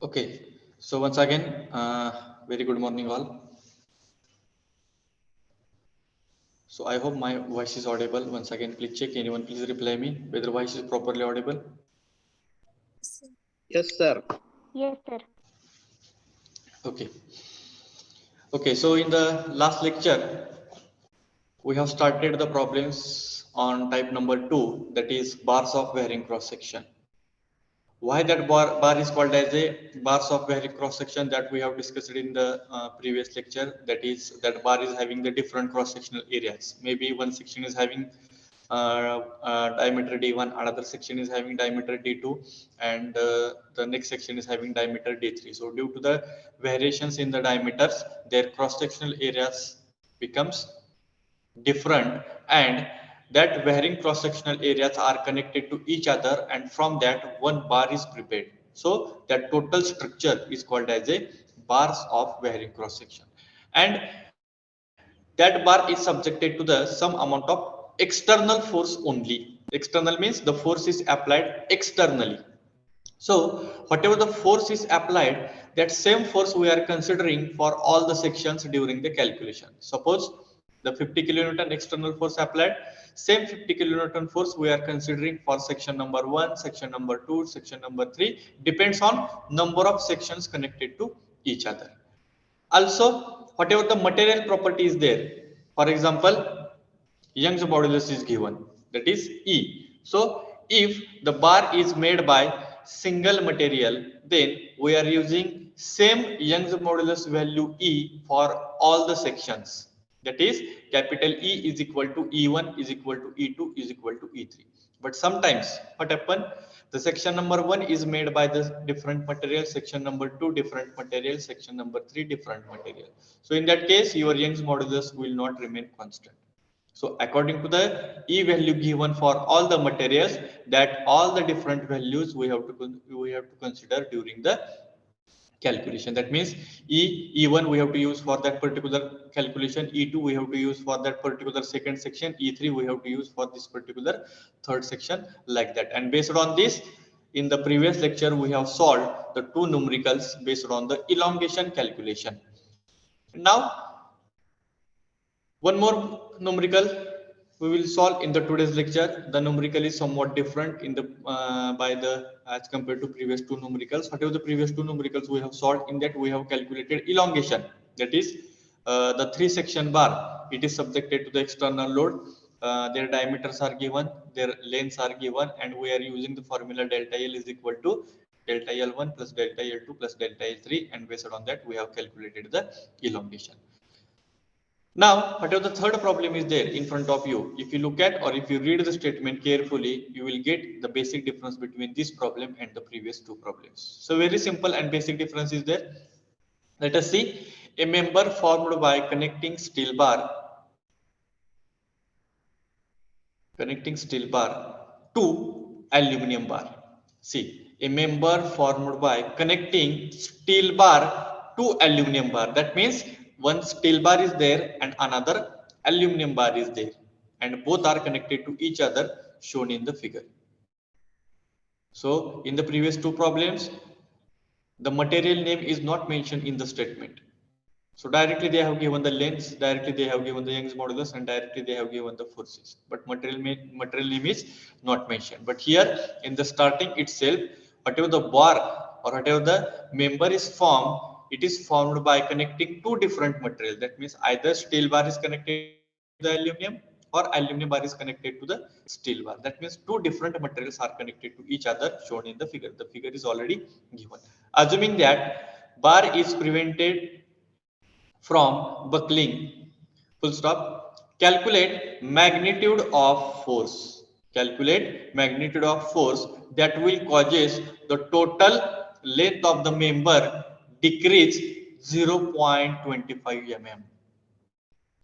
Okay, so once again, very good morning all. So I hope my voice is audible. Once again, please check. Anyone please reply me whether voice is properly audible. Yes, sir. Yes, sir. Okay. Okay, so in the last lecture, we have started the problems on type number 2, that is bars of varying cross section. Why that bar is called as a bars of varying cross section, that we have discussed in the previous lecture. That is, that bar is having the different cross sectional areas. Maybe one section is having diameter D1, another section is having diameter D2, and the next section is having diameter D3. So due to the variations in the diameters, their cross sectional areas becomes different, and that varying cross sectional areas are connected to each other, and from that one bar is prepared. So that total structure is called as a bars of varying cross section, and that bar is subjected to the some amount of external force only. External means the force is applied externally. So whatever the force is applied, that same force we are considering for all the sections during the calculation. Suppose the 50 kilonewton external force applied, same 50 kilonewton force we are considering for section number 1, section number 2, section number 3, depends on number of sections connected to each other. Also, whatever the material property is there, for example, Young's modulus is given, that is E. So if the bar is made by single material, then we are using same Young's modulus value E for all the sections. That is, capital E is equal to E1 is equal to E2 is equal to E3. But sometimes what happen? The section number 1 is made by the different material, section number 2 different material, section number 3 different material. So in that case, your Young's modulus will not remain constant. So according to the E value given for all the materials, that all the different values we have to consider during the calculation. That means E1 we have to use for that particular calculation, E2 we have to use for that particular second section, E3 we have to use for this particular third section, like that. And based on this, in the previous lecture we have solved the two numericals based on the elongation calculation. Now one more numerical we will solve in the today's lecture. The numerical is somewhat different in the as compared to previous two numericals. Whatever the previous two numericals we have solved, in that we have calculated elongation. That is the 3-section bar. It is subjected to the external load. Their diameters are given, their lengths are given, and we are using the formula delta L is equal to delta L1 plus delta L2 plus delta L3, and based on that we have calculated the elongation. Now, whatever the third problem is there in front of you, if you look at or if you read the statement carefully, you will get the basic difference between this problem and the previous two problems. So very simple and basic difference is there. Let us see. A member formed by connecting steel bar to aluminum bar. See, a member formed by connecting steel bar to aluminum bar. That means one steel bar is there and another aluminum bar is there, and both are connected to each other, shown in the figure. So in the previous two problems, the material name is not mentioned in the statement. So directly they have given the lengths, directly they have given the Young's modulus, and directly they have given the forces. But material name is not mentioned. But here in the starting itself, whatever the bar or whatever the member is formed, it is formed by connecting two different materials. That means either steel bar is connected to the aluminum or aluminum bar is connected to the steel bar. That means two different materials are connected to each other, shown in the figure. The figure is already given. Assuming that bar is prevented from buckling, full stop. Calculate magnitude of force. Calculate magnitude of force that will causes the total length of the member decrease 0.25 mm.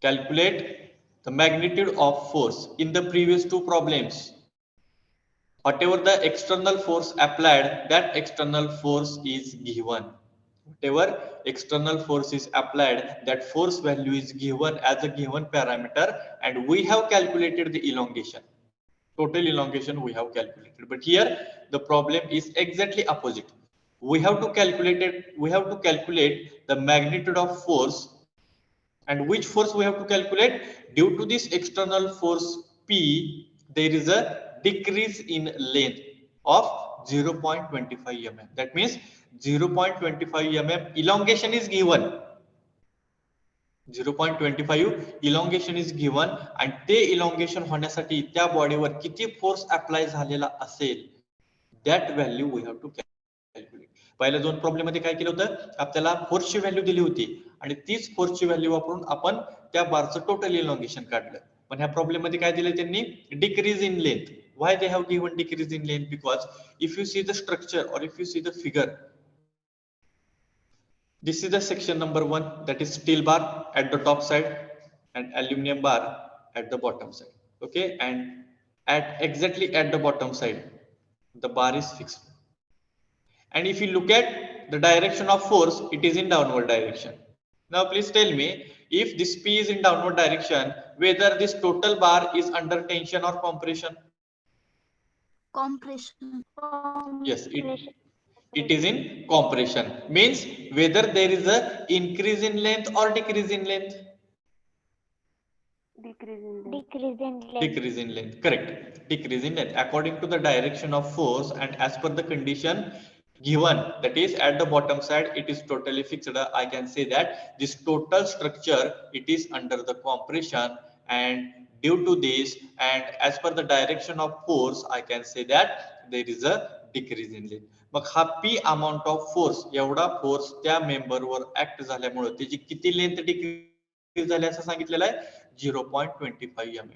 Calculate the magnitude of force in the previous two problems. Whatever the external force applied, that external force is given. Whatever external force is applied, that force value is given as a given parameter, and we have calculated the elongation. Total elongation we have calculated. But here the problem is exactly opposite. We have to calculate the magnitude of force. And which force we have to calculate? Due to this external force P, there is a decrease in length of 0.25 mm. That means 0.25 mm elongation is given. 0.25 elongation is given, and ते elongation होण्यासाठी त्या बॉडीवर किती force apply झालेला असेल, that value we have to calculate. पहिल्या दोन problem मध्ये काय केलं होतं, आपल्याला फोर्सची व्हॅल्यू दिली होती आणि तीच फोर्सची व्हॅल्यू वापरून आपण त्या बारचं टोटल इलॉंगेशन काढलं. पण ह्या प्रॉब्लेम मध्ये काय दिलं त्यांनी, decrease in length. Why they have given decrease in length? Because if you see the structure or if you see the figure, this is the section number 1, that is steel bar at the top side and aluminum bar at the bottom side. Okay, and exactly at the bottom side the bar is fixed. And if you look at the direction of force, it is in downward direction. Now please tell me, if this P is in downward direction, whether this total bar is under tension or compression? Compression. Yes, it is in compression. Means whether there is a increase in length or decrease in length? Decrease in length. Decrease in length. Decrease in length, correct. Decrease in length according to the direction of force and as per the condition given, that is at the bottom side it is totally fixed. I can say that this total structure, it is under the compression, and due to this and as per the direction of force, I can say that there is a decrease in length. मग हा P amount of force, एवढा force त्या मेंबरवर act झाल्यामुळे त्याची किती length decrease झाली असं सांगितलेलं आहे, 0.25 mm.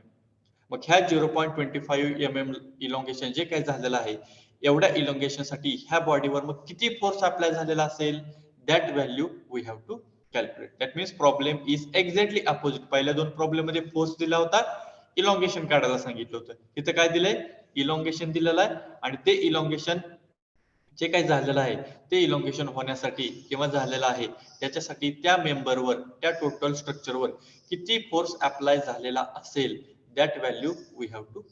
मग ह्या 0.25 mm इलॉंगेशन जे काही झालेलं आहे, एवढ्या इलॉंगेशन साठी ह्या बॉडीवर मग किती फोर्स अप्लाय झालेला असेल, that value we have to calculate. That means problem is exactly opposite. पहिल्या दोन प्रॉब्लेम मध्ये फोर्स दिला होता, इलॉंगेशन काढायला सांगितलं होतं. तिथे काय दिलंय, इलॉंगेशन दिलेलं आहे आणि ते इलॉंगेशन जे काही झालेलं आहे ते इलॉंगेशन होण्यासाठी किंवा झालेलं आहे त्याच्यासाठी त्या मेंबरवर, त्या टोटल स्ट्रक्चरवर किती फोर्स अप्लाय झालेला असेल, that value we have to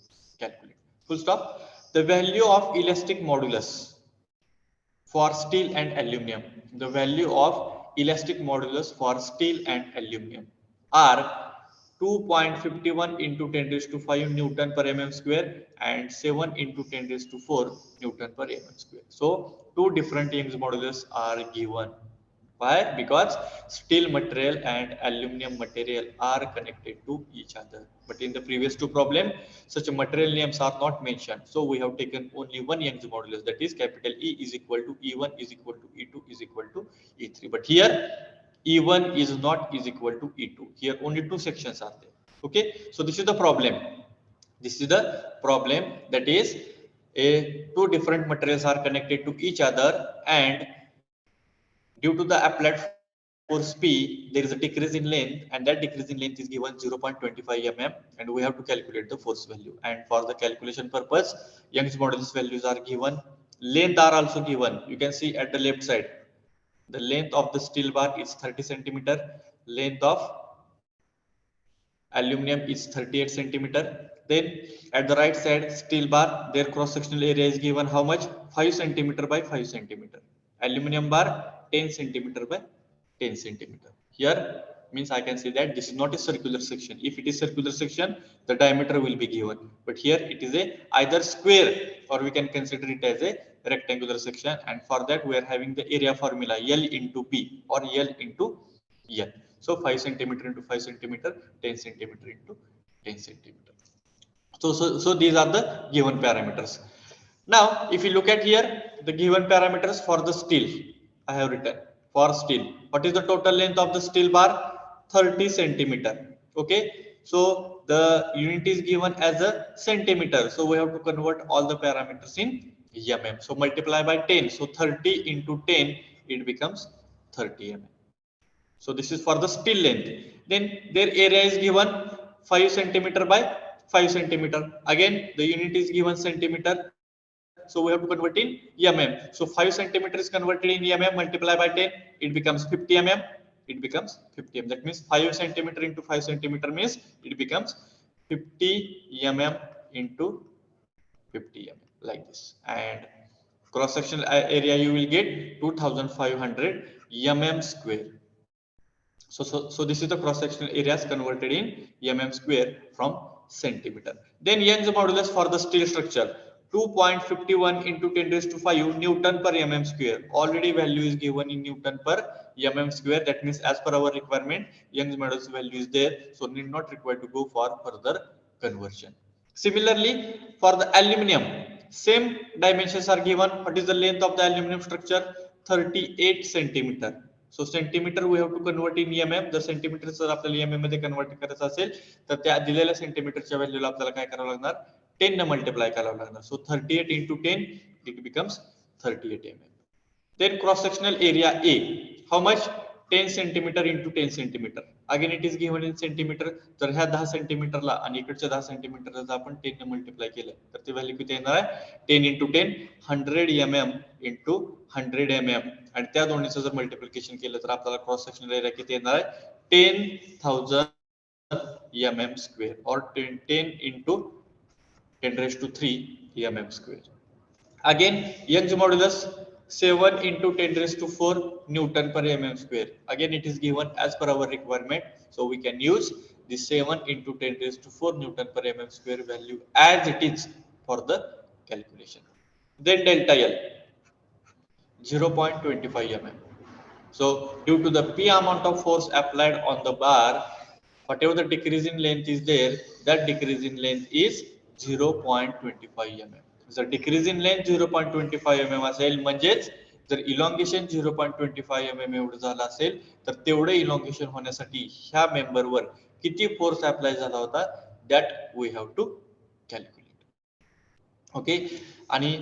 calculate. Full stop. The value of elastic modulus for steel and aluminum, the value of elastic modulus for steel and aluminum are 2.51 into 10 raised to 5 Newton per mm square and 7 into 10 raised to 4 Newton per mm square. So two different Young's modulus are given. Why? Because steel material and aluminum material are connected to each other. But in the previous two problems, such material names are not mentioned. So we have taken only one Young's modulus, that is capital E is equal to E1 is equal to E2 is equal to E3. But here E1 is not is equal to E2. Here only two sections are there. Okay. So this is the problem. This is the problem, that is two different materials are connected to each other, and due to the applied force P, there is a decrease in length, and that decrease in length is given 0.25 mm, and we have to calculate the force value. And for the calculation purpose, Young's modulus values are given. Length are also given. You can see at the left side, the length of the steel bar is 30 centimeter. Length of aluminum is 38 centimeter. Then at the right side, steel bar, their cross-sectional area is given how much? 5 centimeter by 5 centimeter. Aluminum bar 10 centimeter by 10 centimeter. Here means I can say that this is not a circular section. If it is circular section, the diameter will be given. But here it is a either square or we can consider it as a rectangular section. And for that we are having the area formula L into P or L into L. So 5 centimeter into 5 centimeter, 10 centimeter into 10 centimeter. So these are the given parameters. Now, if you look at here, the given parameters for the steel, I have written for steel. What is the total length of the steel bar? 30 centimeter. Okay. So the unit is given as a centimeter. So we have to convert all the parameters in mm. So multiply by 10. So 30 into 10, it becomes 30 mm. So this is for the steel length. Then their area is given 5 centimeter by 5 centimeter. Again, the unit is given centimeter. So we have to convert in mm. So 5 centimeter is converted in mm, multiply by 10, it becomes 50 mm. It becomes 50 mm. That means 5 centimeter into 5 centimeter means it becomes 50 mm into 50 mm, like this. And cross sectional area you will get 2500 mm square. So this is the cross sectional areas converted in mm square from centimeter. Then Young's modulus for the steel structure 2.51 into 10 raised to 5 Newton per mm square. Already value is given in Newton per mm square. That means as per our requirement, Young's modulus value is there. So need not required to go for further conversion. Similarly, for the aluminium, same dimensions are given. What is the length of the aluminium structure? 38 centimeter. So centimeter we have to convert in mm. जर centimetre जर आपल्याला mm मध्ये convert करायचं असेल तर त्या दिलेल्या सेंटीमीटरच्या व्हॅल्यूला आपल्याला काय करावं लागणार 10 ने मल्टिप्लाय करावं लागणार. So 38 into 10 it becomes 38 mm. Then cross sectional area A, how much? 10 centimeter into 10 centimeter. Again it is given in centimeter. तर ह्या 10 सेंटीमीटरला आणि इकडच्या 10 सेंटीमीटरला आपण 10 ने मल्टिप्लाय केलं तर ती व्हॅल्यू किती येणार आहे 10 into 10 100 mm into 100 mm. आणि त्या दोन्हीचं जर मल्टिप्लिकेशन केलं तर आपल्याला क्रॉस सेक्शनल एरिया किती येणार आहे 10,000 mm square or 10 into 10 raised to 3 mm square. Again, Young's modulus 7 into 10 raised to 4 Newton per mm square. Again, it is given as per our requirement. So we can use the 7 into 10 raised to 4 Newton per mm square value as it is for the calculation. Then delta L 0.25 mm. So due to the P amount of force applied on the bar, whatever the decrease in length is there, that decrease in length is 0.25 mm. जर decrease in length 0.25 mm असेल म्हणजेच जर elongation 0.25 mm एवढं झालं असेल तर तेवढे elongation होण्यासाठी ह्या मेंबरवर किती फोर्स अप्लाय झाला होता that we have to calculate. Okay. आणि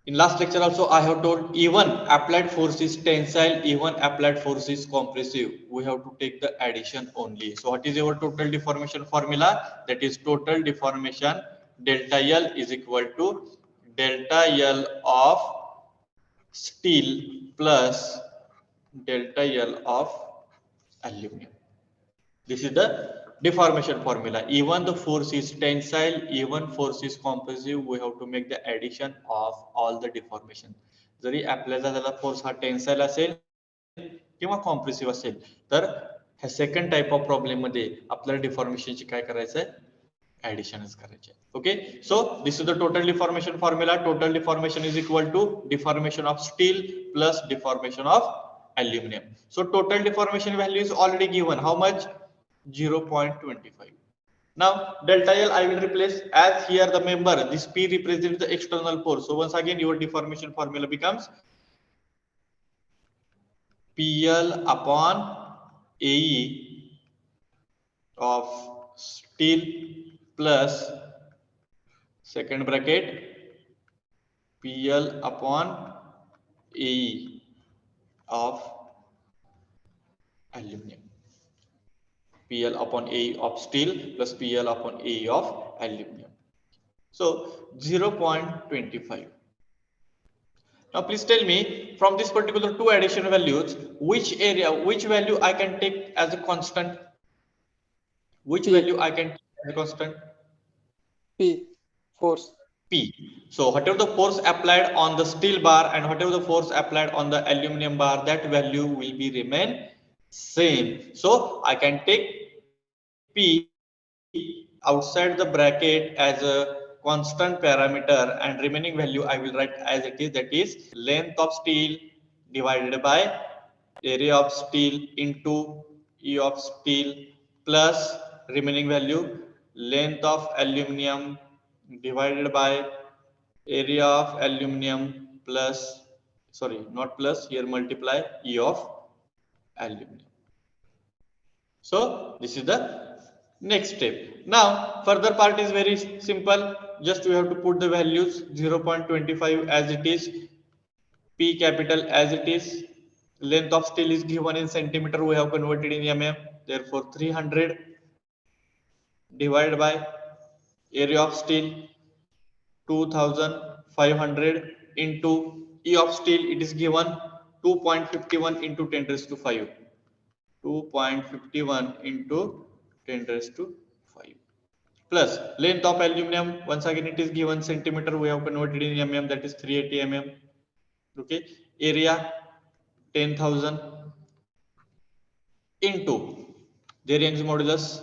in last lecture also I have told even applied force is tensile, even applied force is compressive. We have to take the addition only. So what is your total deformation formula? That is total deformation delta L is equal to delta L of steel plus delta L of aluminum. This is the deformation formula. Even the force is tensile, even force is compressive, we have to make the addition of all the deformation. जरी आपल्या झालेला force हा tensile असेल किंवा compressive असेल तर ह्या second type of problem मध्ये आपल्याला डिफॉर्मेशनची काय करायचं आहे ऍडिशनच करायचे. Okay. So this is the total deformation formula. Total deformation is equal to deformation of steel plus deformation of aluminum. So total deformation value is already given. How much? 0.25. Now delta L I will replace as here the member. This P represents the external force. So once again your deformation formula becomes PL upon AE of steel plus second bracket PL upon AE of aluminum. PL upon AE of steel plus PL upon AE of aluminum. So 0.25. Now please tell me from this particular two addition values, which value I can take as a constant? Which P. value I can take as a constant? P, force. P. So whatever the force applied on the steel bar and whatever the force applied on the aluminum bar, that value will be remain same. So I can take P outside the bracket as a constant parameter and remaining value I will write as it is, that is length of steel divided by area of steel into E of steel plus remaining value length of aluminum divided by area of aluminum plus, sorry, not plus, here multiply E of aluminum. So this is the next step. Now further part is very simple. Just we have to put the values 0.25 as it is, P capital as it is, length of steel is given in centimeter, we have converted in mm, therefore 300 divided by area of steel 2500 into E of steel, it is given 2.51 into 10 raised to 5. 2.51 into 10 raised to 5 plus length of aluminum, once again it is given centimeter, we have converted in mm, that is 380 mm. Okay, area 10,000 into their Young's modulus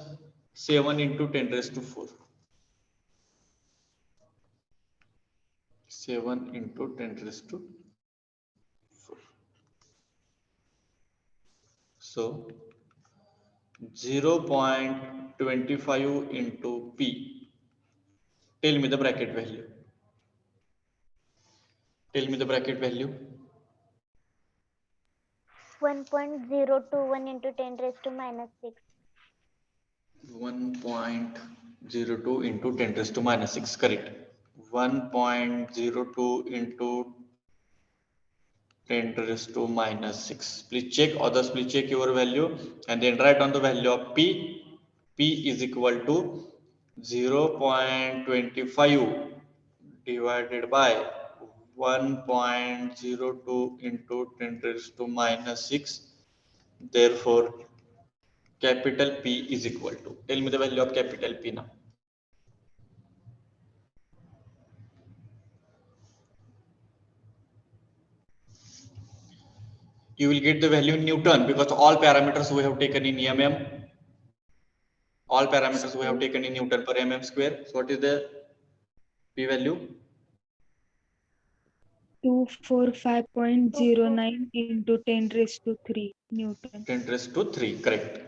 7 into 10 raised to 4. 7 into 10 raised to 4. So 0.25 into P. Tell me the bracket value. Tell me the bracket value. 1.021 into 10 raised to minus 6. 1.02 into 10 raised to minus 6. Correct. 1.02 into 10 raised to minus 6. Please check, others please check your value and then write on the value of P. P is equal to 0.25 divided by 1.02 into 10 raised to minus 6. Therefore, capital P is equal to. Tell me the value of capital P now. You will get the value in Newton because all parameters we have taken in mm. All parameters we have taken in Newton per mm square. So what is the P value? 245.09 into 10 raised to 3 Newton. 10 raised to 3, correct.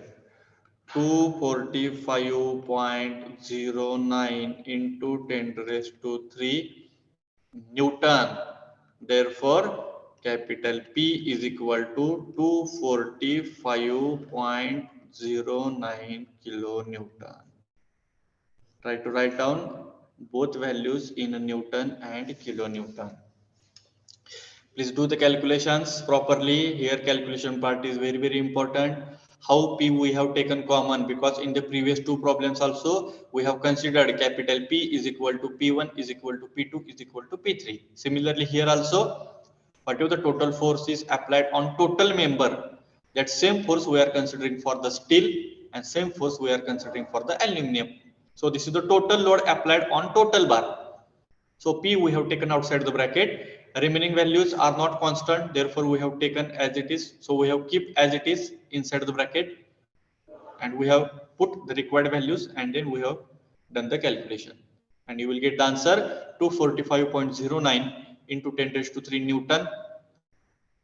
245.09 into 10 raised to 3 Newton. Therefore, capital P is equal to 245.09 kilonewton. Try to write down both values in Newton and kilonewton. Please do the calculations properly. Here calculation part is very, very important. How P we have taken common, because in the previous two problems also we have considered capital P is equal to P1 is equal to P2 is equal to P3. Similarly here also, whatever the total force is applied on total member, that same force we are considering for the steel and same force we are considering for the aluminum. So this is the total load applied on total bar. So P we have taken outside the bracket. Remaining values are not constant, therefore we have taken as it is. So we have keep as it is inside the bracket and we have put the required values and then we have done the calculation. And you will get the answer 245.09 into 10 raised to 3 Newton.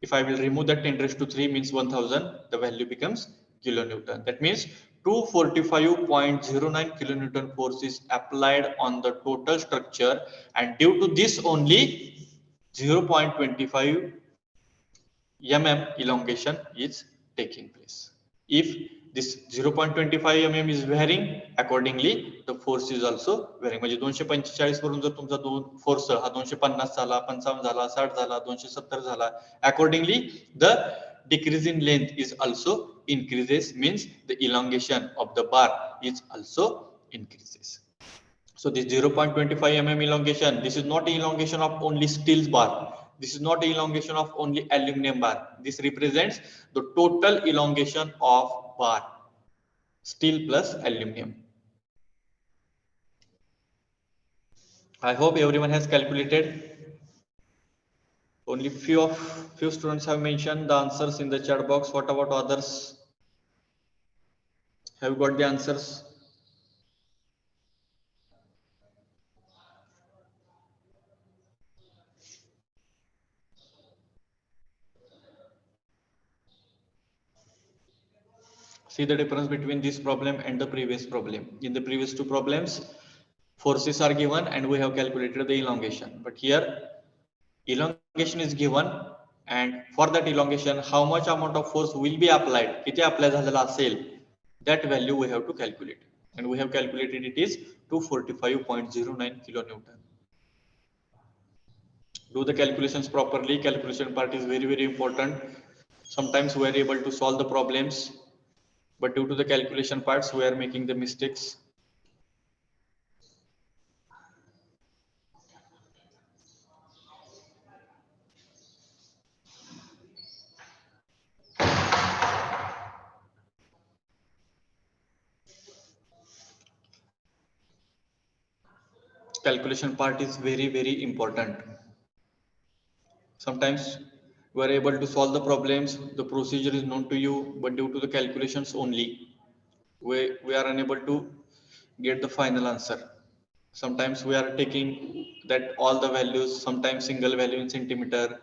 If I will remove that 10 raised to 3 means 1000, the value becomes kilonewton. That means 245.09 kilonewton force is applied on the total structure, and due to this only 0.25 mm elongation is taking place. If this 0.25 mm is varying, accordingly the force is also varying. म्हणजे 245 वरून जर तुमचा force हा 250 झाला, 55 झाला, 60 झाला, 270 झाला, accordingly the decrease in length is also increases, means the elongation of the bar is also increases. So this 0.25 mm elongation, this is not elongation of only steel bar. This is not elongation of only aluminum bar. This represents the total elongation of bar, steel plus aluminum. I hope everyone has calculated. Only few students have mentioned the answers in the chat box. What about others? Have you got the answers? See the difference between this problem and the previous problem. In the previous two problems, forces are given and we have calculated the elongation. But here, elongation is given, and for that elongation, how much amount of force will be applied, किती apply झालेला असेल, that value we have to calculate. And we have calculated it is 245.09 kilonewton. Do the calculations properly. Calculation part is very, very important. Sometimes we are able to solve the problems, but due to the calculation parts, we are making the mistakes. calculation part is very, very important. Sometimes we are able to solve the problems, the procedure is known to you, but due to the calculations only, we are unable to get the final answer. Sometimes we are taking that all the values, sometimes single value in centimeter,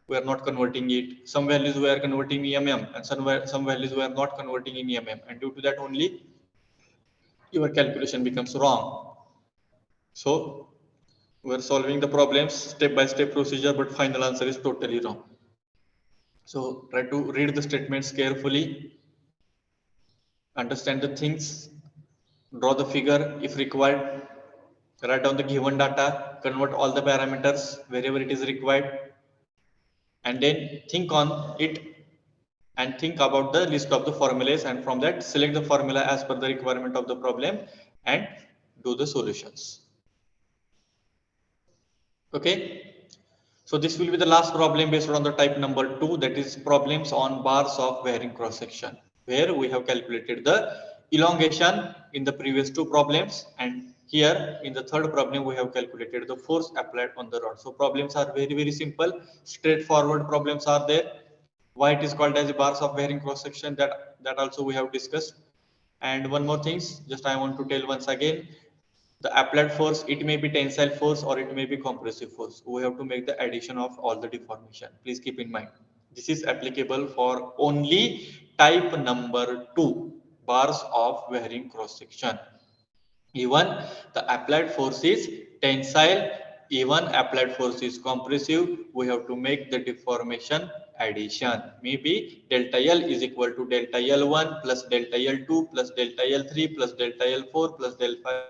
we are not converting it. Some values we are converting in mm, and some values we are not converting in mm, and due to that only your calculation becomes wrong. So we are solving the problems step by step procedure, but final answer is totally wrong. So try to read the statements carefully, understand the things, draw the figure if required, write down the given data, convert all the parameters wherever it is required, and then think on it and think about the list of the formulas, and from that select the formula as per the requirement of the problem and do the solutions. Okay. So this will be the last problem based on the type number 2, that is problems on bars of varying cross section, where we have calculated the elongation in the previous two problems, and here in the third problem we have calculated the force applied on the rod. So problems are very, very simple, straightforward problems are there. Why it is called as bars of varying cross section, that also we have discussed. And one more things, just I want to tell once again, the applied force, it may be tensile force or it may be compressive force. We have to make the addition of all the deformation. Please keep in mind, this is applicable for only type number 2, bars of varying cross section. Even the applied force is tensile, even applied force is compressive, we have to make the deformation addition. Maybe delta L is equal to delta L1 plus delta L2 plus delta L3 plus delta L4 plus delta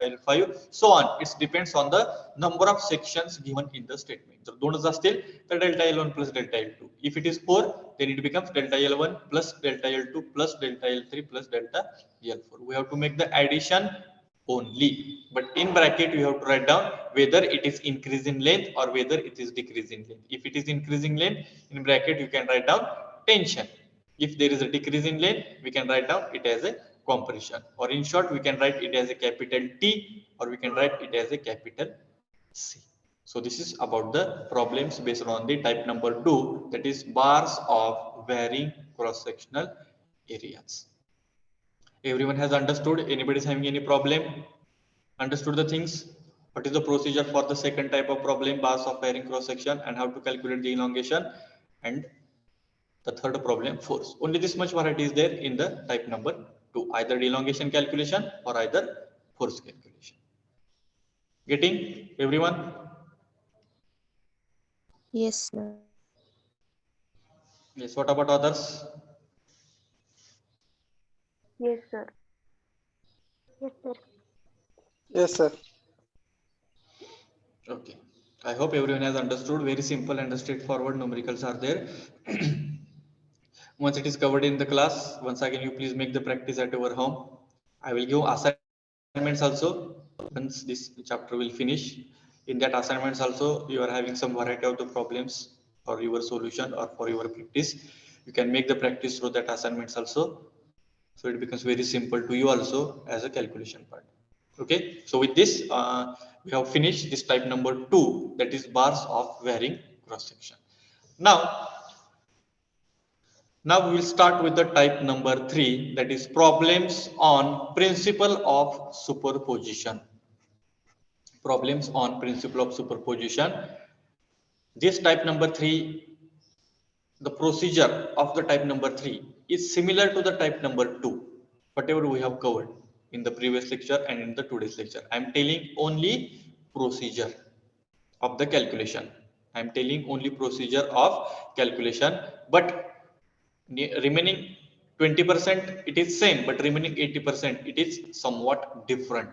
L5, so on. It depends on the number of sections given in the statement. So दोनच असतील तर delta L1 plus delta L2. If it is 4, then it becomes delta L1 plus delta L2 plus delta L3 plus delta L4. We have to make the addition only, but in bracket you have to write down whether it is increase in length or whether it is decrease in length. If it is increasing length, in bracket you can write down tension. If there is a decrease in length, we can write down it as a compression, or in short we can write it as a capital T or we can write it as a capital C. So this is about the problems based on the type number 2, that is bars of varying cross sectional areas. Everyone has understood? Anybody is having any problem? Understood the things? What is the procedure for the second type of problem, bars of varying cross section, and how to calculate the elongation, and the third problem, force. Only this much variety is there in the type number 2, either elongation calculation or either force calculation. Getting everyone? Yes, sir. Yes. What about others? Yes, sir. Yes, sir. Yes, sir. Okay. I hope everyone has understood. Very simple and straightforward numericals are there. Once it is covered in the class, once again you please make the practice at your home. I will give assignments also once this chapter will finish. In that assignments also you are having some variety of the problems for your solution or for your practice. You can make the practice through that assignments also. So it becomes very simple to you also as a calculation part. Okay. So with this, we have finished this type number 2, that is bars of varying cross section. Now we will start with the type number 3, that is problems on principle of superposition. Problems on principle of superposition. This type number 3, the procedure of the type number 3 is similar to the type number 2, whatever we have covered in the previous lecture and in the today's lecture. I am telling only procedure of the calculation. I am telling only procedure of calculation, but remaining 20% it is same, but remaining 80% it is somewhat different.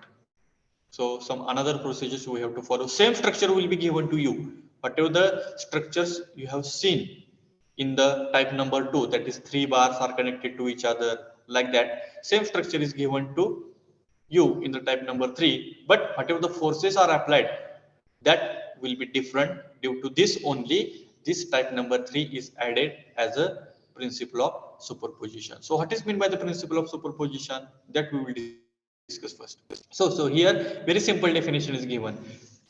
So some another procedures we have to follow. Same structure will be given to you. Whatever the structures you have seen in the type number 2, that is 3 bars are connected to each other like that. Same structure is given to you in the type number 3, but whatever the forces are applied, that will be different. Due to this only, this type number 3 is added as a principle of superposition. So what is meant by the principle of superposition, that we will discuss discuss first. So here very simple definition is given.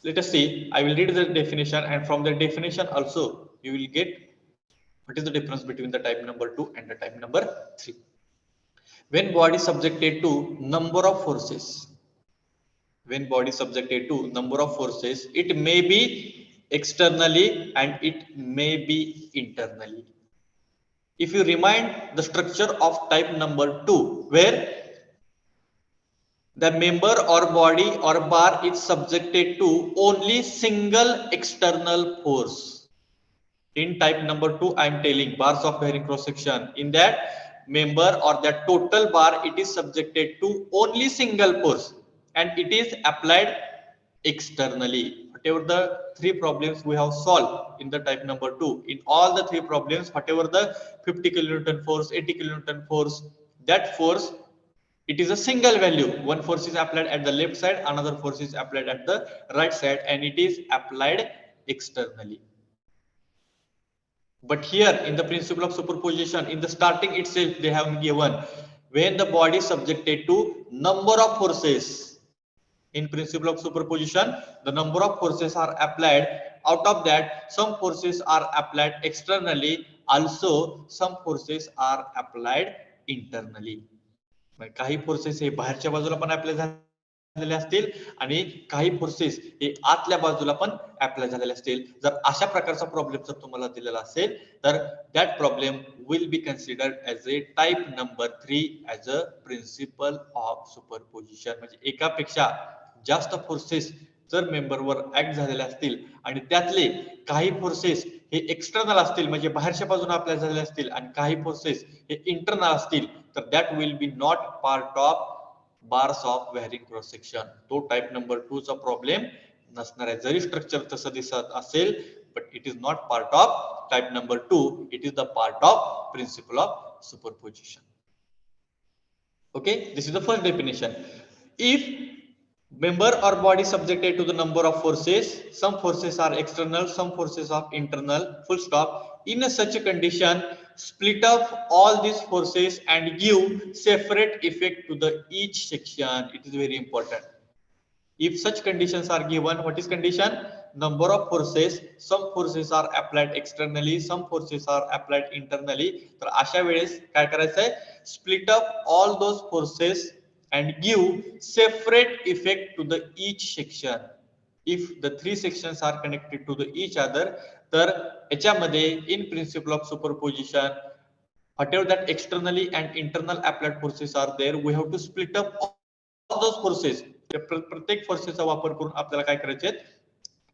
Let us see. I will read the definition, and from the definition also you will get what is the difference between the type number 2 and the type number 3. When body subjected to number of forces, when body subjected to number of forces, it may be externally and it may be internally. If you remind the structure of type number 2, where the member or body or bar is subjected to only single external force. In type number 2, I am telling bars of bearing cross section. In that member or that total bar, it is subjected to only single force and it is applied externally. Whatever the 3 problems we have solved in the type number 2, in all the 3 problems, whatever the 50 kilonewton force, 80 kilonewton force, that force, it is a single value. One force is applied at the left side, another force is applied at the right side, and it is applied externally. But here in the principle of superposition, in the starting itself, they have given when the body is subjected to number of forces. In principle of superposition, the number of forces are applied. Out of that, some forces are applied externally, also some forces are applied internally. काही forces हे बाहेरच्या बाजूला पण apply झालेले असतील आणि काही forces हे आतल्या बाजूला पण अप्लाय झालेले असतील. जर अशा प्रकारचा प्रॉब्लेम जर तुम्हाला दिलेला असेल तर that problem will be considered as a type number 3 as a principle of superposition. म्हणजे एकापेक्षा जास्त फोर्सेस जर मेंबरवर ऍक्ट झालेले असतील आणि त्यातले काही फोर्सेस हे एक्सटर्नल असतील, म्हणजे बाहेरच्या बाजूने अप्लाय झालेले असतील, आणि काही फोर्सेस हे इंटरनल असतील, तर that will be not part of bars of varying cross section. तो टाइप नंबर 2 चा प्रॉब्लेम नसणार आहे. जरी स्ट्रक्चर तसं दिसत असेल, but it is not part of type number 2. It is the part of principle of superposition. Okay, this is the first definition. If member or body subjected to the number of forces, some forces are external, some forces are internal, full stop. In such a condition, split up all these forces and give separate effect to the each section. It is very important. If such conditions are given, what is condition? Number of forces, some forces are applied externally, some forces are applied internally. तर अशा वेळेस काय करायचं आहे? Split up all those forces and give separate effect to the each section. If the 3 sections are connected to the each other, तर याच्यामध्ये in principle of superposition, whatever that externally and internal applied forces are there, we have to split up all those forces. प्रत्येक फोर्सेसचा वापर करून आपल्याला काय करायचे,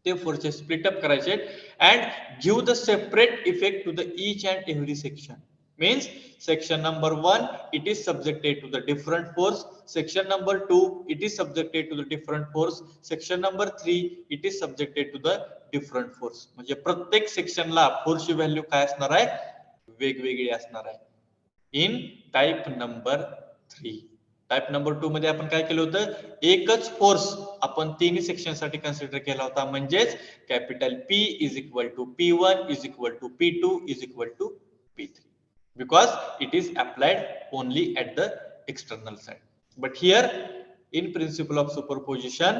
ते forces split up करायचे and give the separate effect to the each and every section. Means section number 1, it is subjected to the different force. Section number 2, it is subjected to the different force. Section number 3, it is subjected to the different force. म्हणजे प्रत्येक सेक्शनला फोर्सची value काय असणार आहे? वेगवेगळी असणार आहे. इन type number 3. Type number 2 मध्ये आपण काय केलं होतं? एकच फोर्स आपण तिन्ही सेक्शन साठी कन्सिडर केला होता. म्हणजेच capital P is equal to P1 is equal to P2 is equal to P3. Because it is applied only at the external side. But here in principle of superposition,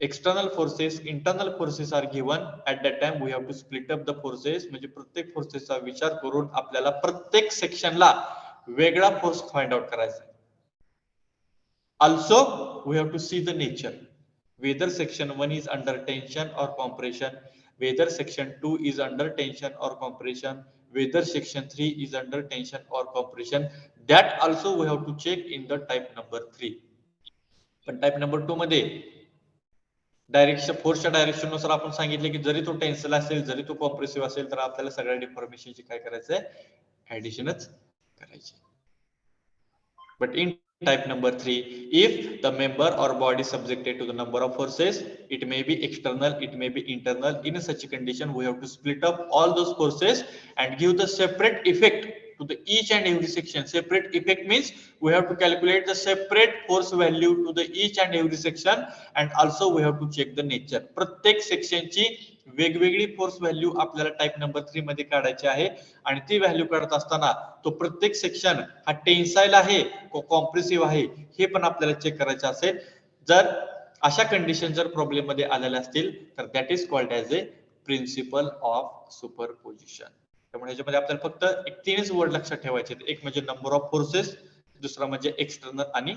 external forces, internal forces are given. At that time we have to split up the forces. म्हणजे प्रत्येक फोर्सेसचा विचार करून आपल्याला प्रत्येक सेक्शनला वेगळा force find out करायचा आहे. Also we have to see the nature, whether section 1 is under tension or compression, whether section 2 is under tension or compression, whether section 3 is under tension or compression. That also we have to check in the type number 3. पण type number 2 मध्ये direction, फोर्सच्या direction नुसार आपण सांगितले की जरी तो टेन्सल असेल, जरी तो compressive असेल, तर आपल्याला सगळ्या डिफॉर्मेशनची काय करायचं आहे? ऍडिशनच करायची. But in type number 3, if the member or body subjected to the number of forces, it may be external, it may be internal. In such a condition, we have to split up all those forces and give the separate effect to the each and every section. Separate effect means we have to calculate the separate force value to the each and every section, and also we have to check the nature. प्रत्येक सेक्शनची वेगवेगळी force value आपल्याला type number 3 मध्ये काढायची आहे आणि ती value काढत असताना तो प्रत्येक सेक्शन हा टेन्साइल आहे कॉम्प्रेसिव्ह आहे हे पण आपल्याला चेक करायचं असेल. जर अशा कंडिशन जर प्रॉब्लेम मध्ये आलेल्या असतील तर that is called as a principle of superposition. त्यामुळे याच्यामध्ये आपल्याला फक्त एक 3च वर्ड लक्षात ठेवायचे. एक म्हणजे नंबर ऑफ फोर्सेस, दुसरा म्हणजे एक्सटर्नल आणि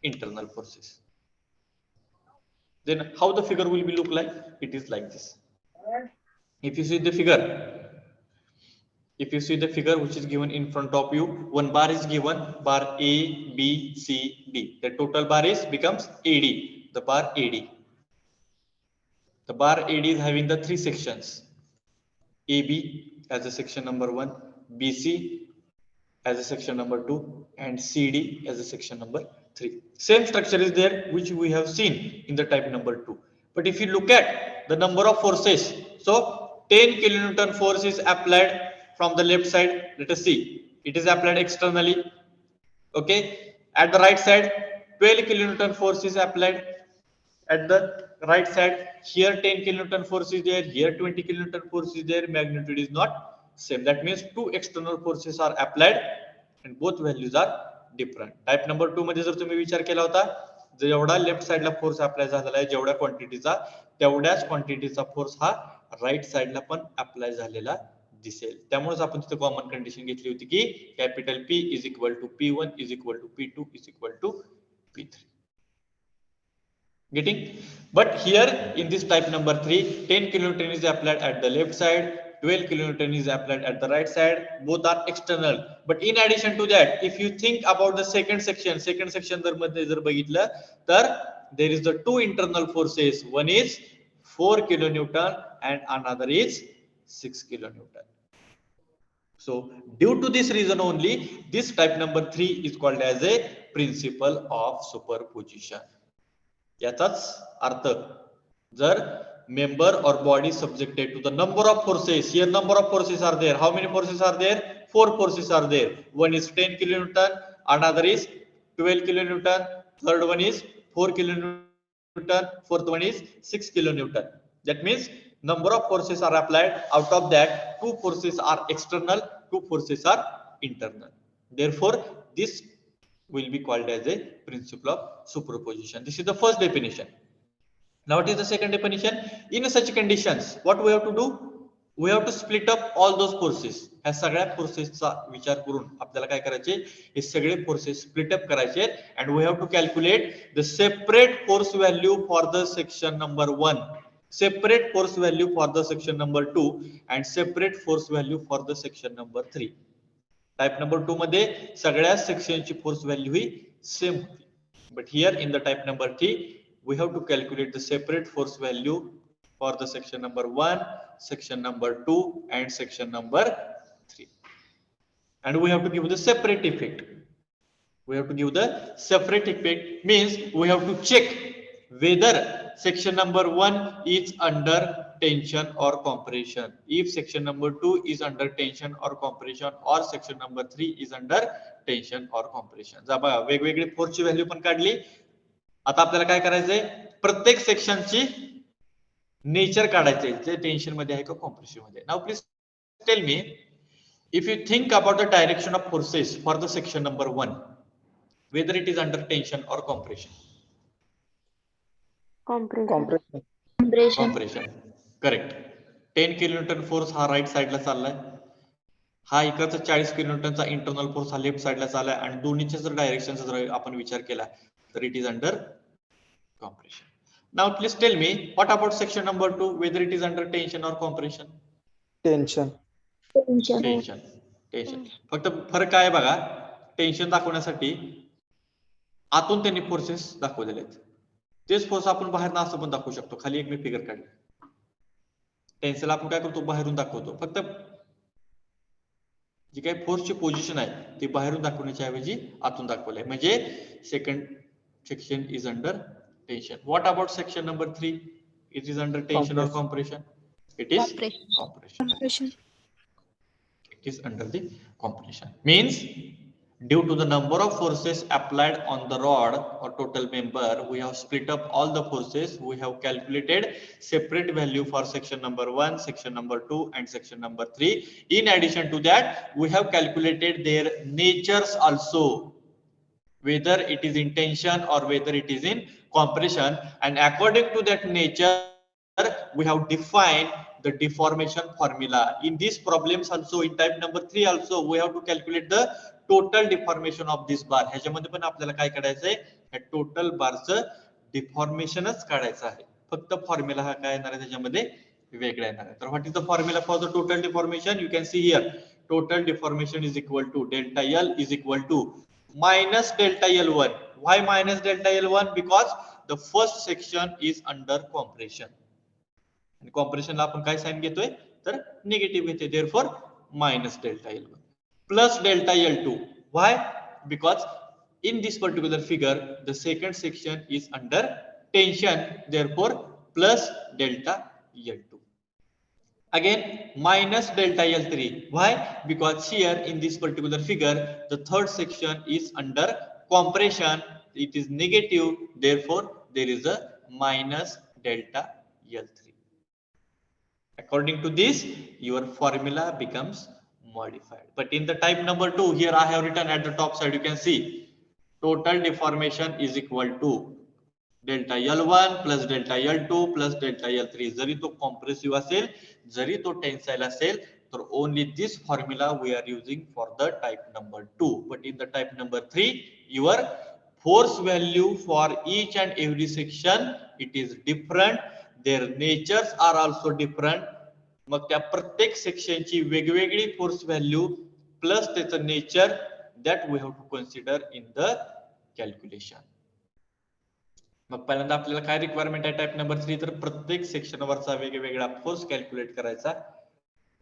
internal forces. Then how the figure will be look like? It is like this. If you see the figure, which is given in front of you, one bar is given, bar A, B, C, D. The total bar is becomes AD. The bar AD. The bar AD is having the 3 sections. AB as a section number 1, BC as a section number 2, and CD as a section number 3. Same structure is there which we have seen in the type number 2. But if you look at the number of forces, so 10 kilonewton force is applied from the left side. Let us see. It is applied externally. Okay. At the right side, 12 kilonewton force is applied. At the right side, here 10 kilonewton force is there, here 20 kilonewton force is there. Magnitude is not same. That means 2 external forces are applied and both values are different. Type number 2 मध्ये जर तुम्ही विचार केला होता, जेवढा left साइडला force apply झालेला आहे जेवढ्या क्वांटिटीचा, तेवढ्याच क्वांटिटीचा फोर्स हा राईट साइडला पण अप्लाय झालेला दिसेल. त्यामुळेच आपण तिथे कॉमन कंडिशन घेतली होती की capital P is equal to P1 is equal to P2 is equal to P3. Getting? But here in this type number 3, 10 kilonewton is applied at the left side, 12 kilonewton is applied at the right side. Both are external. But in addition to that, if you think about the second section जर बघितलं तर there is the 2 internal forces. One is 4 kilonewton and another is 6 kilonewton. So due to this reason only, this type number 3 is called as a principle of superposition. याचाच अर्थ, जर member or body subjected to the number of forces, here number of forces are there. How many forces are there? 4 forces are there. One is 10 kilonewton, another is 12 kilonewton, third one is 4 kilonewton, fourth one is 6 kilonewton. That means number of forces are applied. Out of that, 2 forces are external, 2 forces are internal. Therefore, this will be called as a principle of superposition. This is the first definition. Now what is the second definition? In such conditions, what we have to do? We have to split up all those forces. ह्या सगळ्या फोर्सेसचा विचार करून आपल्याला काय करायचे? हे सगळे forces split up करायचे and we have to calculate the separate force value for the section number 1, separate force value for the section number 2, and separate force value for the section number 3. Type number 2 मध्ये सगळ्या सेक्शनची force value ही same होती. But here in the type number 3 we have to calculate the separate force value for the section number 1, section number 2 and section number 3. And we have to give the separate effect. We have to give the separate effect means we have to check whether section number 1 is under tension or compression. If section number 2 is under tension or compression, or section number 3 is under tension or compression. जा बघा, वेगवेगळी फोर्सची value पण काढली. आता आपल्याला काय करायचंय? प्रत्येक सेक्शनची नेचर काढायचे, जे टेन्शन मध्ये आहे का कॉम्प्रेशन मध्ये. Now please tell me, if you think about the direction of forces for the section number 1, whether it is under tension or compression. Compression. Correct. 10 kilonewton force हा राइट साइडला चाललाय, हा इकडचा 40 kilonewtonचा इंटरनल फोर्स हा left साइडला चाललाय, आणि दोन्हीच्या जर डायरेक्शनचा जर आपण विचार केला तर it is under compression. Now please tell me, what about section number 2, whether it is under tension or compression? Tension. फक्त फरक काय आहे बघा, टेन्शन दाखवण्यासाठी आतून त्यांनी फोर्सेस दाखवलेले आहेत, तेच फोर्स आपण बाहेर ना असं पण दाखवू शकतो. खाली एक मी फिगर काढली, टेन्शन आपण काय करतो, बाहेरून दाखवतो. फक्त जी काही फोर्सची पोझिशन आहे ती बाहेरून दाखवण्याच्या ऐवजी आतून दाखवलंय, म्हणजे second section is under tension. What about section number 3? It is under tension or compression? It is compression. It is under the compression. Means Due to the number of forces applied on the rod or total member, we have split up all the forces. We have calculated separate value for section number 1, section number 2 and section number 3. In addition to that, we have calculated their natures also, whether it is in tension or whether it is in compression, and according to that nature we have defined the deformation formula. In these problems also, in type number 3 also, we have to calculate the total deformation of this bar. ह्याच्यामध्ये पण आपल्याला काय काढायचं आहे, total बारचं डिफॉर्मेशनच काढायचं आहे. फक्त formula हा काय येणार आहे त्याच्यामध्ये वेगळा येणार आहे. तर what is the formula for the total deformation? You can see here, total deformation is equal to delta L is equal to minus delta L1. Why minus delta L1? Because the first section is under compression. आणि कॉम्प्रेशनला आपण काय sign घेतोय, तर negative घेतोय. therefore minus delta L1 plus delta L2. Why? Because in this particular figure the second section is under tension, therefore plus delta L2. Again minus delta L3. Why? Because here in this particular figure the third section is under compression, it is negative, therefore there is a minus delta L3. According to this, your formula becomes modified. But in the type number 2, here I have written at the top side, you can see total deformation is equal to delta L1 plus delta L2 plus delta L3. जरी तो compressive असेल, जरी तो tensile असेल, तर only this formula we are using for the type number 2. But in the type number 3, your force value for each and every section, it is different. Their natures are also different. मग त्या प्रत्येक सेक्शनची वेगवेगळी force value plus त्याचं nature, that we have to consider in the calculation. मग पहिल्यांदा आपल्याला काय requirement आहे टाइप नंबर 3, तर प्रत्येक सेक्शनवरचा वेगवेगळा फोर्स कॅल्क्युलेट करायचा.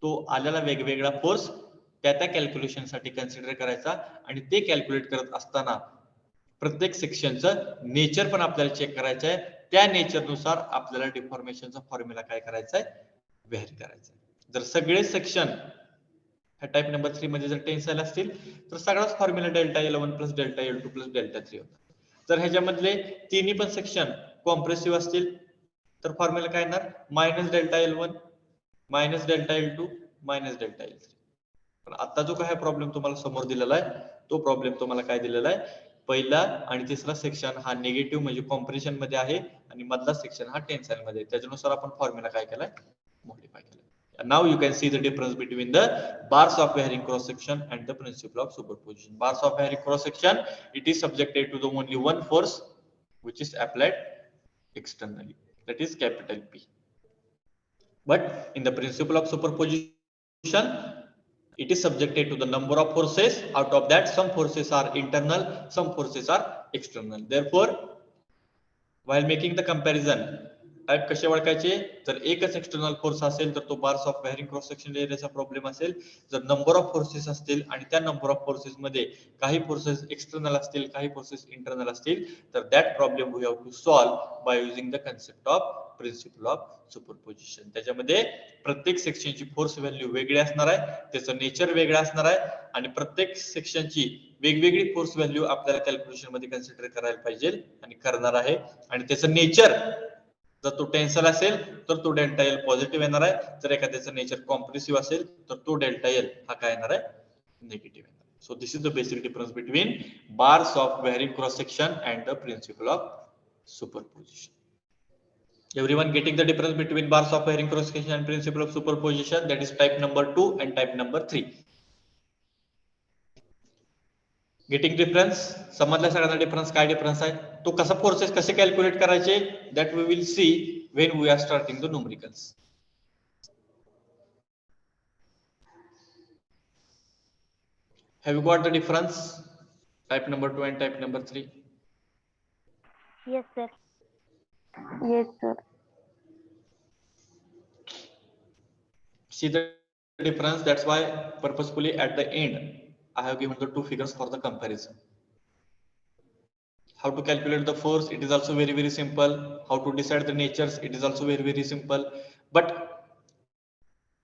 तो आलेला वेगवेगळा फोर्स त्या कॅल्क्युलेशन साठी कन्सिडर करायचा, आणि ते कॅल्क्युलेट करत असताना प्रत्येक सेक्शनचं नेचर पण आपल्याला चेक करायचं आहे. त्या नेचरनुसार आपल्याला डिफॉर्मेशनचा फॉर्म्युला काय करायचा आहे, व्हॅरी करायचं. जर सगळे सेक्शन ह्या टाइप नंबर 3 मध्ये जर टेन्साइल असतील तर सगळाच formula delta L1 plus delta L2 plus delta 3 होता. जर ह्याच्यामधले तिन्ही पण सेक्शन कॉम्प्रेसिव्ह असतील तर फॉर्म्युला काय येणार, minus delta L1 minus delta L2 minus delta L3. पण आता जो काय प्रॉब्लेम तुम्हाला समोर दिलेला आहे, तो प्रॉब्लेम तुम्हाला काय दिलेला आहे, पहिला आणि तिसरा सेक्शन हा निगेटिव्ह म्हणजे कॉम्प्रेशन मध्ये आहे आणि मधला सेक्शन हा टेन्साइल मध्ये. त्याच्यानुसार आपण फॉर्म्युला काय केलाय, modify केलाय. Now you can see the difference between the bars of bearing cross section and the principle of superposition. Bars of bearing cross section, it is subjected to the only one force which is applied externally, that is capital P. But in the principle of superposition, it is subjected to the number of forces. Out of that, some forces are internal, some forces are external. Therefore, while making the comparison, type कसे ओळखायचे, जर एकच external force असेल तर तो bars of bearing cross section एरियाचा problem असेल. जर नंबर ऑफ फोर्सेस असतील आणि त्या नंबर ऑफ फोर्सेस मध्ये काही फोर्सेस एक्सटर्नल असतील, काही फोर्सेस इंटरनल असतील, तर that problem we have to solve by using the concept of principle of superposition. त्याच्यामध्ये प्रत्येक सेक्शनची फोर्स व्हॅल्यू वेगळी असणार आहे, त्याचं नेचर वेगळं असणार आहे, आणि प्रत्येक सेक्शनची वेगवेगळी फोर्स व्हॅल्यू आपल्याला कॅल्क्युलेशन मध्ये कन्सिडर करायला पाहिजे आणि करणार आहे. आणि त्याचं नेचर, जर तो टेन्साइल असेल तर तो डेल्टा L पॉझिटिव्ह येणार आहे, जर एखाद्याचं नेचर कॉम्प्रेसिव्ह असेल तर तो डेल्टा L हा काय येणार आहे, निगेटिव्ह येणार. So this is the basic difference between bars of bearing cross section and the principle of superposition. Everyone getting the difference between bars of bearing cross section and principle of superposition? That is type number 2 and type number 3. Getting difference? समजल्या सगळ्यांना difference काय difference आहे, तो कसा forces कसे calculate करायचे, that we will see when we are starting the numericals. Have you got the difference, type number 2 and type number 3? Yes, sir. Yes, sir. See the difference. That's why purposefully at the end I have given the two figures for the comparison. How to calculate the force, it is also very simple. How to decide the natures, it is also very simple. But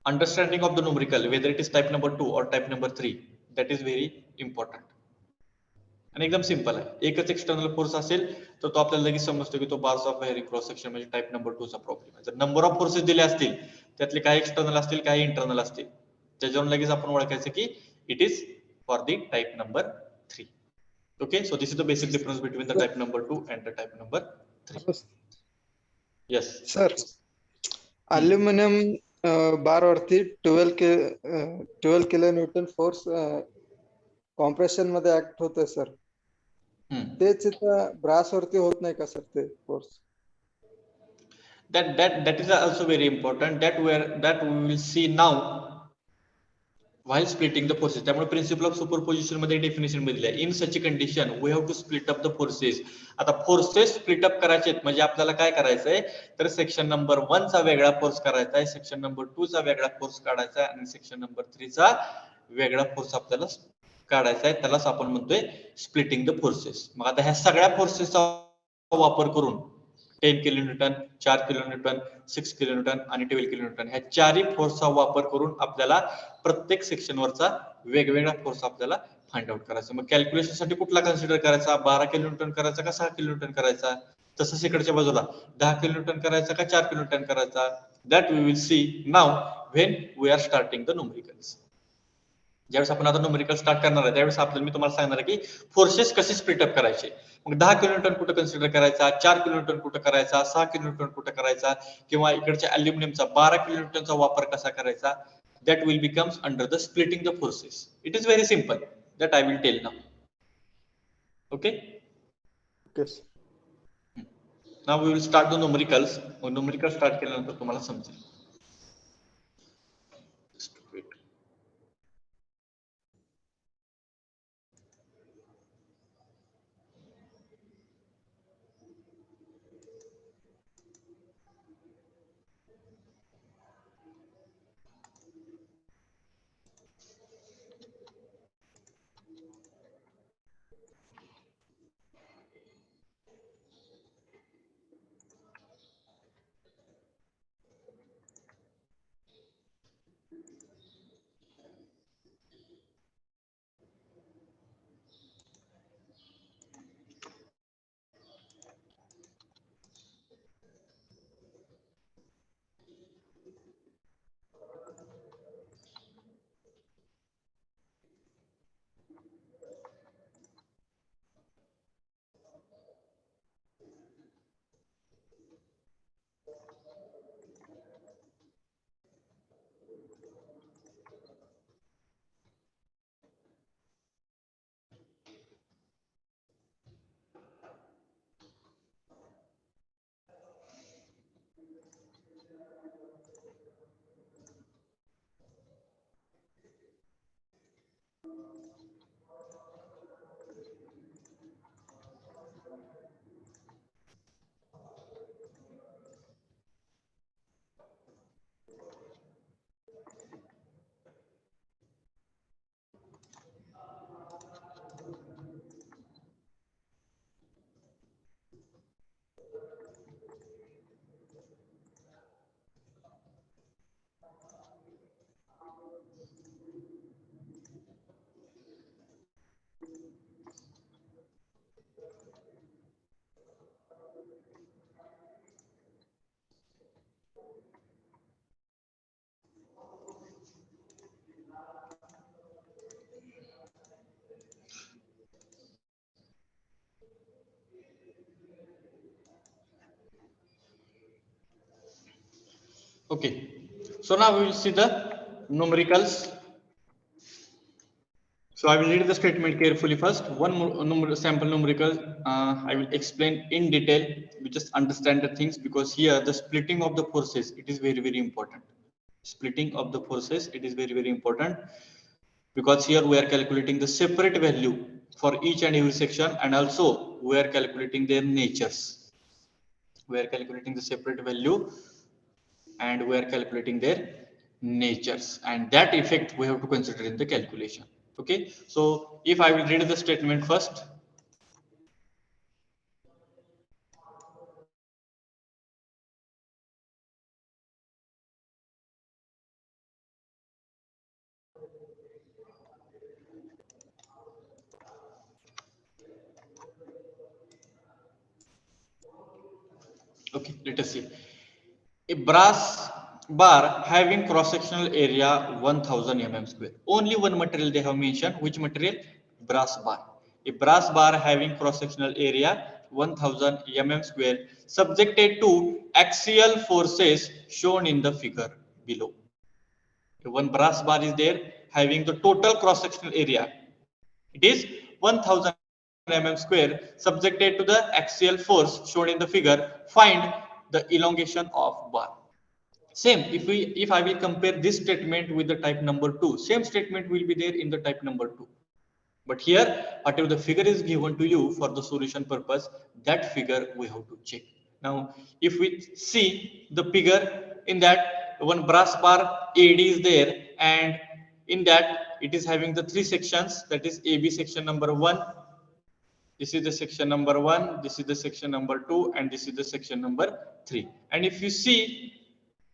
understanding of the numerical, whether it is type number 2 or type number 3, that is very important. आणि एकदम simple आहे. एकच external force असेल तर तो आपल्याला लगेच समजतो की तो bars of bearing cross section म्हणजे टाइप नंबर 2 चा प्रॉब्लेम आहे. जर नंबर ऑफ फोर्सेस दिले असतील, त्यातले काही एक्सटर्नल असतील, काही इंटरनल असतील, त्याच्यावरून लगेच आपण ओळखायचं की it is for the type number 3. Okay, so this is the basic difference between the type number 2 and the type number 3. Yes. Sir aluminium bar वरती 12 किलो न्यूटन फोर्स कॉम्प्रेशन मध्ये ऍक्ट होतोय sir. तेच इथं brass वरती होत नाही का sir ते force? That is also very important. That we will see now while splitting the forces. त्यामुळे प्रिन्सिपल ऑफ सुपरपोजिशन मध्ये डेफिनेशन मध्ये आहे, in such condition we have to split up the forces. आता फोर्सेस स्प्लिट अप करायचे म्हणजे आपल्याला काय करायचंय तर सेक्शन नंबर 1 चा वेगळा फोर्स करायचा आहे, सेक्शन नंबर 2 चा वेगळा फोर्स काढायचा आहे आणि सेक्शन नंबर 3 चा वेगळा फोर्स आपल्याला काढायचा आहे. त्यालाच आपण म्हणतोय स्प्लिटिंग द फोर्सेस. मग आता ह्या सगळ्या फोर्सेसचा वापर करून 10 kilo Newton, 4 kilo Newton, 6 kilo Newton आणि 12 किलो न्यूटन ह्या चारही फोर्सचा वापर करून आपल्याला प्रत्येक सेक्शनवरचा वेगवेगळा फोर्स आपल्याला फाइंड आउट करायचा. मग कॅल्क्युलेशन साठी कुठला कन्सिडर करायचा, 12 किलो न्यूटन करायचा का 6 किलो न्यूटन करायचा, तसंच इकडच्या बाजूला 10 किलो न्यूटन करायचा का 4 किलो न्यूटन करायचा. That we will see now when we are starting the numericals. ज्यावेळेस आपण आता न्यूमेरिकल स्टार्ट करणार आहे त्यावेळेस आपल्याला मी तुम्हाला सांगणार आहे की फोर्सेस कसे स्प्लिट अप करायचे. मग 10 किलो न्यूटन कुठं कन्सिडर करायचा, 4 किलो न्यूटन कुठं करायचा, 6 किलो न्यूटन कुठं करायचा, किंवा इकडच्या अल्युमिनियमचा 12 किलो न्यूटनचा वापर कसा करायचा. That will becomes under the splitting the forces. It is very simple. That I will tell now. Okay. Yes. Now we will start the numericals. Numericals start केल्यानंतर तुम्हाला समजेल. Just wait. Okay. So now we will see the numericals. So I will read the statement carefully first. One sample numerical I will explain in detail. We just understand the things because here the splitting of the forces, it is very important. Splitting of the forces, it is very important because here we are calculating the separate value for each and every section, and also we are calculating their natures. We are calculating the separate value and we are calculating their natures, and that effect we have to consider in the calculation. Okay, so if I will read the statement first. Okay, let us see. A brass bar having cross-sectional area 1000 mm square. Only one material they have mentioned. Which material? Brass bar. A brass bar having cross-sectional area 1000 mm square subjected to axial forces shown in the figure below. One brass bar is there having the total cross-sectional area. It is 1000 mm square subjected to the axial force shown in the figure. Find the elongation of bar. Same, if I will compare this statement with the type number 2, same statement will be there in the type number 2. But here, whatever the figure is given to you for the solution purpose, that figure we have to check. Now, if we see the figure, in that one brass bar AD is there, and in that it is having the 3 sections, that is AB section number 1, this is the section number 1, this is the section number 2, and this is the section number 3. And if you see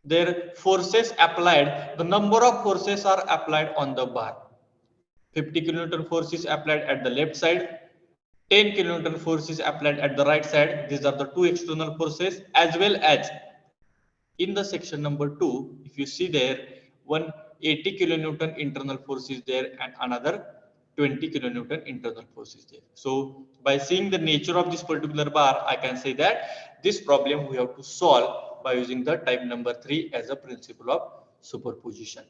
their forces applied, the number of forces are applied on the bar. 50 kilonewton force is applied at the left side, 10 kilonewton force is applied at the right side. These are the two external forces, as well as in the section number 2, if you see there, 180 kilonewton internal force is there and another 20 kilonewton internal force is there. So by seeing the nature of this particular bar, I can say that this problem we have to solve by using the type number 3 as a principle of superposition.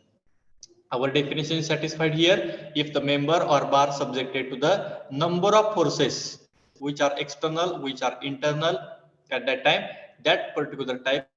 Our definition is satisfied here if the member or bar subjected to the number of forces which are external, which are internal at that time, that particular type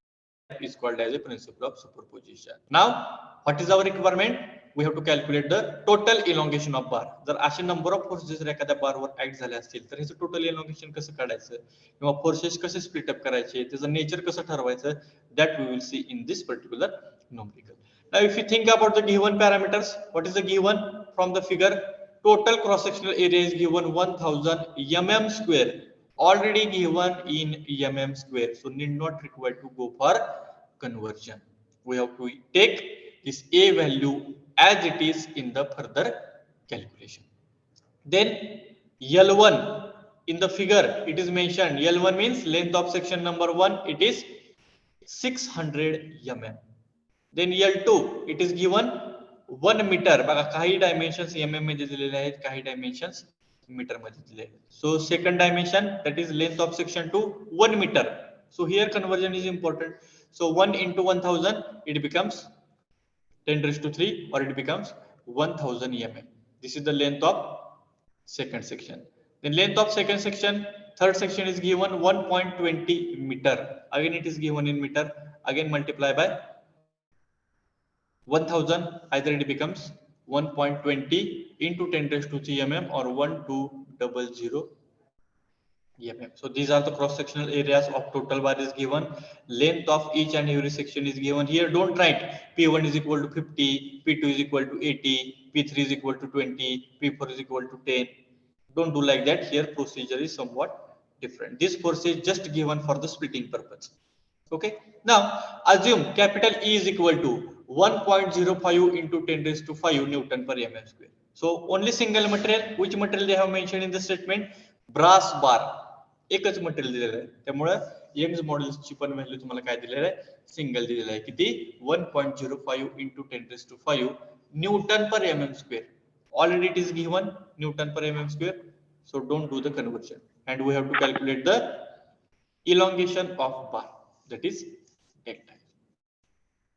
is called as a principle of superposition. Now, what is our requirement? We have to calculate the total elongation of bar. जर असे number of forces जर एखाद्या बारवर act झाले असतील तर ह्याचं total elongation कसं काढायचं किंवा forces कसे split up करायचे, त्याचं nature कसं ठरवायचं, that we will see in this particular numerical. Now, if you think about the given parameters, what is the given from the figure? Total cross-sectional area is given 1000 mm square, already given in mm square. So, need not required to go for conversion. We have to take this A value as it is in the further calculation. Then L1 in the figure, it is mentioned. L1 means length of section number 1, it is 600 mm. Then L2 it is given 1 meter. बघा काही dimensions mm मध्ये दिलेले आहेत, काही dimensions meter मध्ये दिलेले आहेत. So second dimension, that is length of section 2, 1 meter. So here conversion is important. So 1 into 1000 it becomes 10 raised to 3 or it becomes 1000 mm. This is the length of second section. The length of second section, third section is given 1.20 meter. Again it is given in meter. Again multiply by 1000, either it becomes 1.20 into 10 raised to 3 mm or 1200 mm. So these are the cross-sectional areas of total bar is given. Length of each and every section is given. Here don't write P1 is equal to 50, P2 is equal to 80, P3 is equal to 20, P4 is equal to 10. Don't do like that. Here procedure is somewhat different. This force is just given for the splitting purpose. Okay. Now assume capital E is equal to 1.05 into 10 raised to 5 Newton per mm square. So only single material. Which material they have mentioned in the statement? Brass bar. एकच material दिलेलं आहे, त्यामुळे Young's मॉड्यूलसची पण value तुम्हाला काय दिलेलं आहे? Single दिलेलं आहे. किती? 1.05 into 10 raised to 5 Newton per mm square. Already it is given Newton per mm square. So don't do the conversion. And we have to calculate the elongation of bar, that is delta.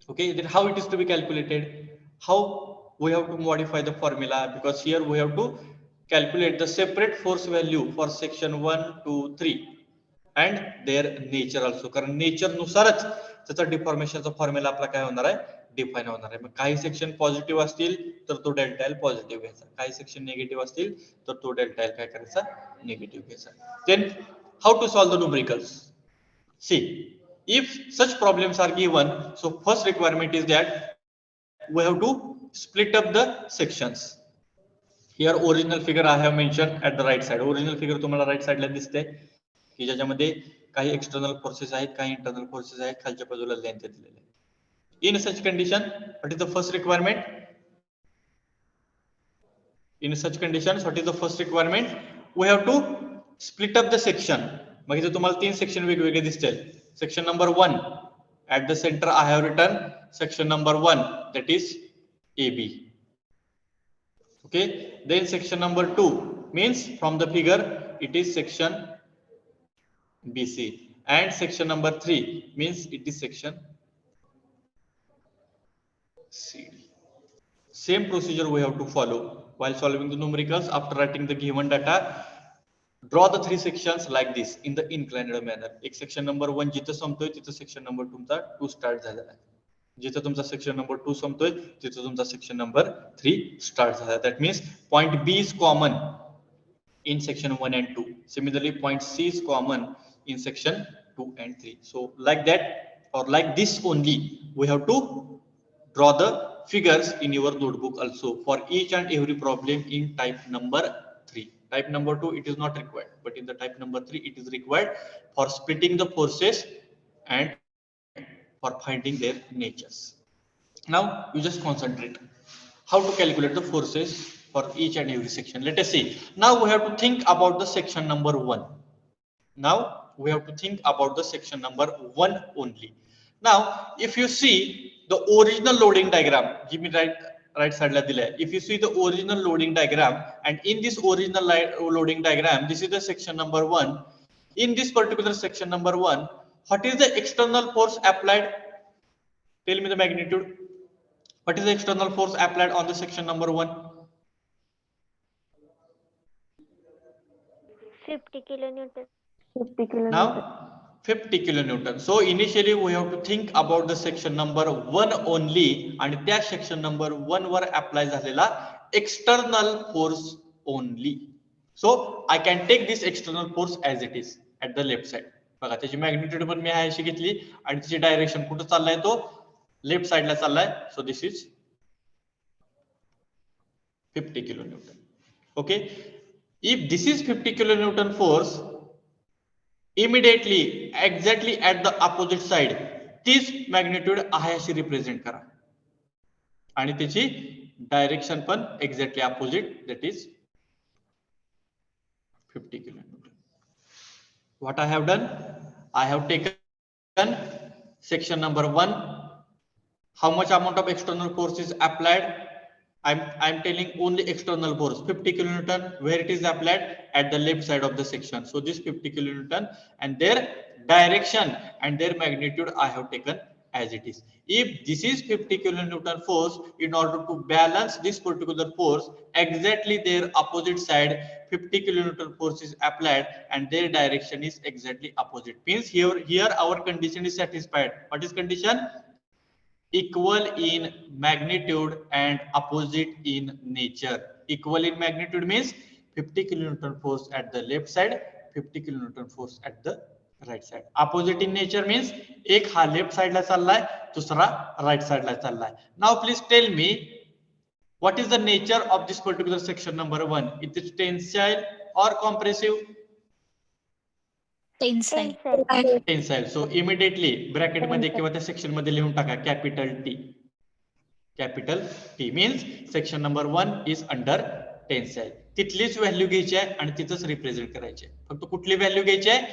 Okay, then how it is to be calculated? How we have to modify the formula, because here we have to calculate the separate force value for section 1, 2, 3 and their nature also. कारण nature नुसारच त्याचा डिफॉर्मेशनचा formula आपला काय होणार आहे? Define होणार आहे. मग काही section positive असतील तर तो डेल्टा एल पॉझिटिव्ह घ्यायचा, काही सेक्शन निगेटिव्ह असतील तर तो डेल्टा एल काय करायचा? निगेटिव्ह घ्यायचा. Then how to solve the numericals? See, if such problems are given, so first requirement is that we have to split up the sections. Here original figure I have mentioned at the right side. Original figure तुम्हाला right side ला दिसते की ज्याच्यामध्ये काही external forces आहेत, काही internal forces आहेत, खालच्या बाजूला length दिलेली आहे. In such condition, what is the first requirement? In such conditions, what is the first requirement? We have to split up the section. मग इथे तुम्हाला 3 सेक्शन वेगवेगळे दिसतील. section number 1. At the center I have written section number 1, that is AB. Okay, then section number 2 means from the figure it is section BC, and section number 3 means it is section CD. Same procedure we have to follow while solving the numericals. After writing the given data, draw the 3 sections like this in the inclined manner. एक section number 1 जिथे संपतोय तिथे section number 2 start झालेला आहे. जिथे तुमचा section number 2 संपतोय तिथे तुमचा section number 3 start झाला. That means point B is common in section 1 and 2. Similarly, point C is common in section 2 and 3. So like that, or like this only, we have to draw the figures in your notebook also for each and every problem in type number 3. Type number 2 it is not required, but in the type number 3 it is required for splitting the forces and for finding their natures. Now you just concentrate how to calculate the forces for each and every section. Let us see. Now we have to think about the section number 1. Now we have to think about the section number 1 only. Now if you see the original loading diagram, give me right side la dilay. If you see the original loading diagram, and in this original loading diagram, this is the section number 1. In this particular section number 1, what is the external force applied? Tell me the magnitude. What is the external force applied on the section number 1? 50 kilonewton. 50 kilonewton. Now 50 kilonewton. So initially we have to think about the section number 1 only, and that section number 1 were apply झालेला external force only. So I can take this external force as it is at the left side. बघा त्याची magnitude पण मी अशी घेतली आणि त्याची direction कुठे चाललाय तो लेफ्ट साइडला चाललाय. सो this is 50 kilonewton. Okay, if this is 50 kilonewton force, immediately exactly at the opposite side this magnitude आहे अशी रिप्रेझेंट करा आणि त्याची डायरेक्शन पण exactly opposite, that is 50 kilonewton. What I have done, I have taken section number 1. How much amount of external force is applied? I'm telling only external force 50 kilonewton, where it is applied at the left side of the section. So this 50 kilonewton and their direction and their magnitude I have taken as it is. If this is 50 kilonewton force, in order to balance this particular force, exactly their opposite side 50 kilonewton force is applied and their direction is exactly opposite. Means here our condition is satisfied. What is condition? Equal in magnitude and opposite in nature. Equal in magnitude means 50 kilonewton force at the left side, 50 kilonewton force at the right side. Opposite in nature means एक हा left side ला चाललाय, दूसरा right side ला चाललाय. Now please tell me what is the nature of this particular section number 1? It is tensile or compressive? Tensile. Tensile. So immediately bracket मध्ये किंवा त्या section मध्ये लिहून टाका capital T. Capital T means section number 1 is under tensile. तिथलीच value घ्यायची आहे आणि तिथंच रिप्रेझेंट करायची आहे. फक्त कुठली व्हॅल्यू घ्यायची आहे?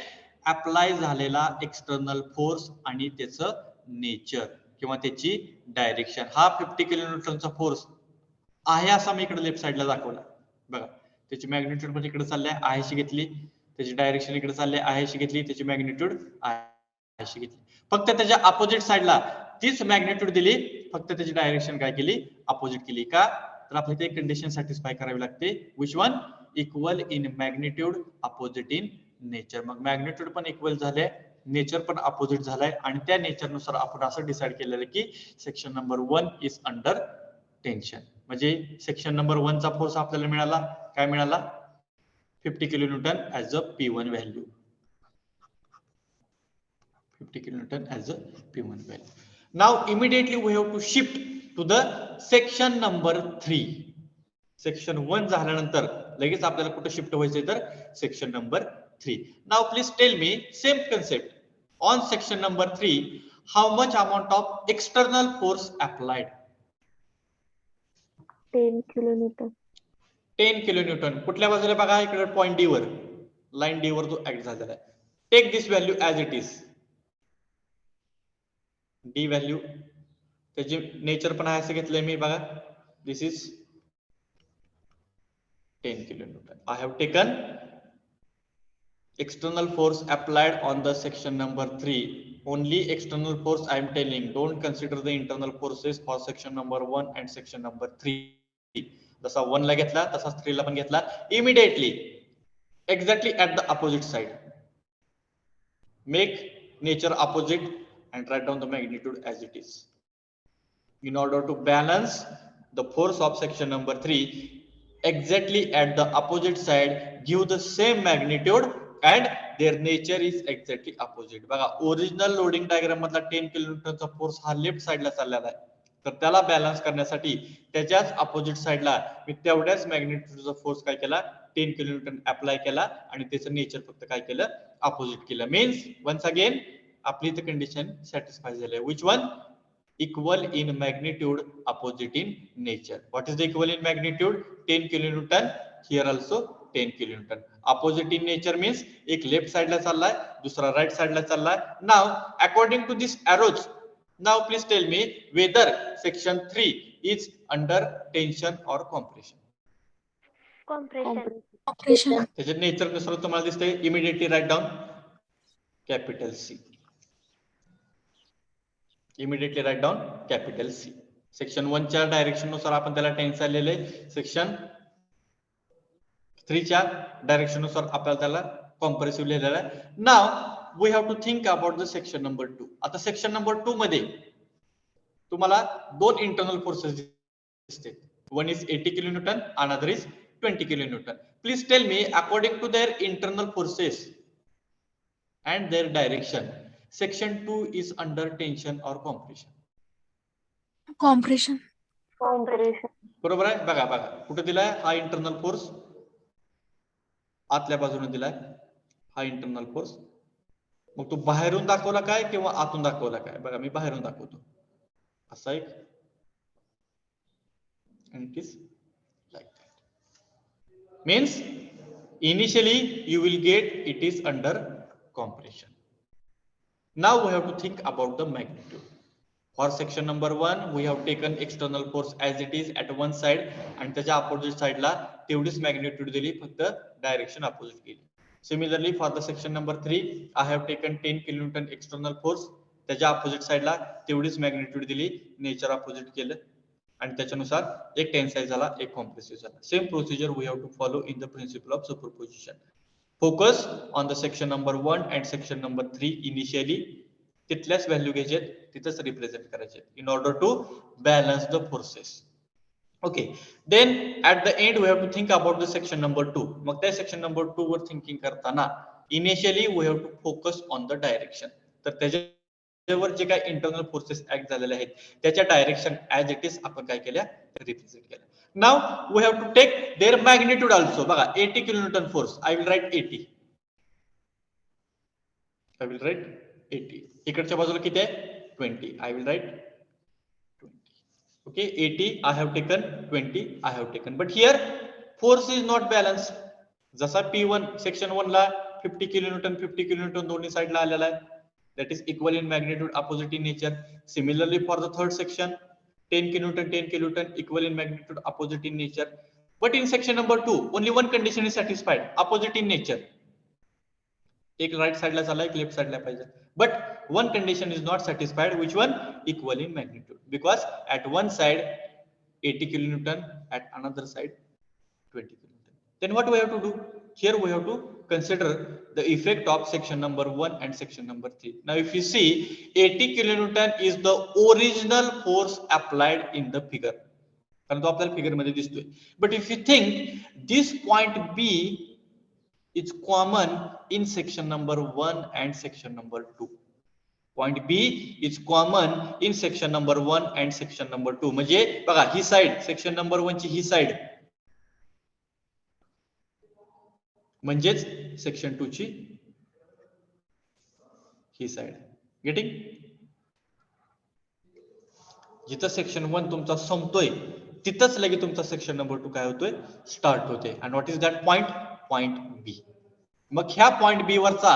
अप्लाय झालेला एक्सटर्नल फोर्स आणि त्याचं नेचर किंवा त्याची डायरेक्शन. हा 50 किलोन्यूटनचा फोर्स आहे असा मी इकडे लेफ्ट साइडला दाखवला. बघा त्याची मॅग्निट्यूड पण इकडे चालली आहे, आहेशी घेतली. त्याची डायरेक्शन इकडे चालली आहे, आहेशी घेतली. त्याची मॅग्निट्यूड आहेशी घेतली. फक्त त्याच्या अपोजिट साइडला तीच मॅग्निट्यूड दिली, फक्त त्याची डायरेक्शन काय केली? अपोजिट केली. का? तर आपल्याला एक कंडिशन सॅटिस्फाय करावी लागते. Which one? Equal in magnitude, opposite in nature. Mug magnitude पण इक्वल झाले, नेचर पण अपोजिट झालाय आणि त्या नेचर नुसार आपण असं डिसाइड केलेलं की section number 1 is under tension. म्हणजे सेक्शन नंबर 1 चा फोर्स आपल्याला मिळाला, काय मिळाला? 50 kilonewton as a P1 value. 50 kilonewton as a P1 value. Now immediately we have to shift to the section number 3. Section 1 झाल्यानंतर लगेच आपल्याला कुठे शिफ्ट व्हायचंय तर section number 3. Now please tell me same concept. On section number 3, how much amount of external force applied? 10 kilonewton. 10 kilonewton. कुठल्या बाजूला बघा इकडे पॉइंट डी वर, लाईन डी वर जो ऍक्ट झालेला आहे. Take this value as it is. D value त्याची नेचर पण आहे असं घेतलंय मी बघा. This is 10 kilonewton. I have taken external force applied on the section number 3. Only external force I am telling. Don't consider the internal forces for section number 1 and section number 3. जसा 1 ला घेतला तसाच 3 ला पण घेतला. Immediately, exactly at the opposite side. Make nature opposite and write down the magnitude as it is. In order to balance the force of section number 3, exactly at the opposite side, give the same magnitude and their nature is exactly opposite. बघा original loading diagram मधला 10 किलोन्यूटनचा force हा left साइडला चाललेला आहे. तर त्याला balance करण्यासाठी त्याच्याच अपोजिट साइडला मी तेवढ्याच मॅग्निट्यूडचा फोर्स काय केला 10 किलोन्यूटन अप्लाय केला आणि त्याचं नेचर फक्त काय केलं अपोजिट केलं. मीन्स वन्स अगेन आपली ती कंडिशन सॅटिस्फाय झाली आहे. Which one? Equal in magnitude, opposite in nature. What is the equal in magnitude? 10 kilonewton. Here also 10 kilonewton. Opposite in nature means एक left side ला चाललाय, दूसरा right side ला चाललाय. Now, according to these arrows, now please tell me whether section 3 is under tension or compression. Compression. त्याचे nature नुसार तुम्हाला दिसतंय. Immediately write down capital C. Immediately write down capital C. Section 1 च्या direction नुसार आपण त्याला tensile लिहिले. Section 3 च्या डायरेक्शन नुसार आपल्याला त्याला कॉम्प्रेसिव्ह लिहिलेला आहे. Now we have to think about the section number 2. आता सेक्शन नंबर 2 मध्ये तुम्हाला दोन इंटरनल फोर्सेस दिसते. One is 80 kilonewton, another is 20 kilonewton. Please tell me according to their internal forces and their direction, section 2 is under tension or compression. Compression. बरोबर आहे. बघा बघा कुठे दिलाय हा इंटरनल फोर्स, आतल्या बाजूने दिलाय हा इंटरनल फोर्स. मग तो बाहेरून दाखवला काय किंवा आतून दाखवला काय? बघा मी बाहेरून दाखवतो. असा एक and it is like that. Means initially you will get it is under compression. Now we have to think about the magnitude. For section number 1 we have taken external force as it is at one side and त्याच्या opposite side ला तेवढीच magnitude दिली, फक्त direction opposite केली. Similarly for the section number 3 I have taken 10 kilonewton external force, त्याच्या opposite side ला तेवढीच magnitude दिली, nature opposite केलं आणि त्याच्यानुसार एक टेन्साइल झाला, एक कॉम्प्रेसिव्ह झाला. Same procedure we have to follow in the principle of superposition. Focus on the section number 1 and section number 3 initially. तिथल्याच value घ्यायचे, तिथेच रिप्रेझेंट करायचे in order to balance the forces. Okay, then at the end we have to think about the section number 2. मग त्या section number 2 were thinking करताना initially we have to focus on the direction. तर त्याच्यावर जे काही internal forces act झालेले आहेत त्याच्या direction as it is आपण काय केल्या रिप्रेझेंट केल्या. Now we have to take their magnitude also. बघा 80 kilonewton force, I will write 80. I will write 80. इकडच्या बाजूला किती आहे 20. I will write 20. Okay, 80 I have taken, 20 I have taken. But here force is not balanced. जसा P1 section 1 ला 50 kilonewton 50 kilonewton दोन्ही side ला आलेला आहे. That is equal in magnitude, opposite in nature. Similarly for the third section 10 kilonewton equal in magnitude, opposite in nature. But in section number 2 only one condition is satisfied, opposite in nature. एक right side ला चालला, एक left side ला पाहिजे. But one condition is not satisfied. Which one? Equal in magnitude. Because at one side 80 kilonewton, at another side 20 kilonewton. Then what we have to do? Here we have to consider the effect of section number 1 and section number 3. Now if you see 80 kilonewton is the original force applied in the figure. कारण तो आपल्याला figure मध्ये दिसतोय. But if you think this point B is common in section number 1 and section number 2. Point B is common in section number 1 and section number 2. म्हणजे बघा ही side section number 1 ची ही side म्हणजेच section 2 ची ही side. Getting? जिथं section 1 तुमचा संपतोय तिथंच लगे तुमचा सेक्शन नंबर 2 काय होतोय स्टार्ट होते. आणि what is that point? Point B. मग ह्या पॉइंट बी वरचा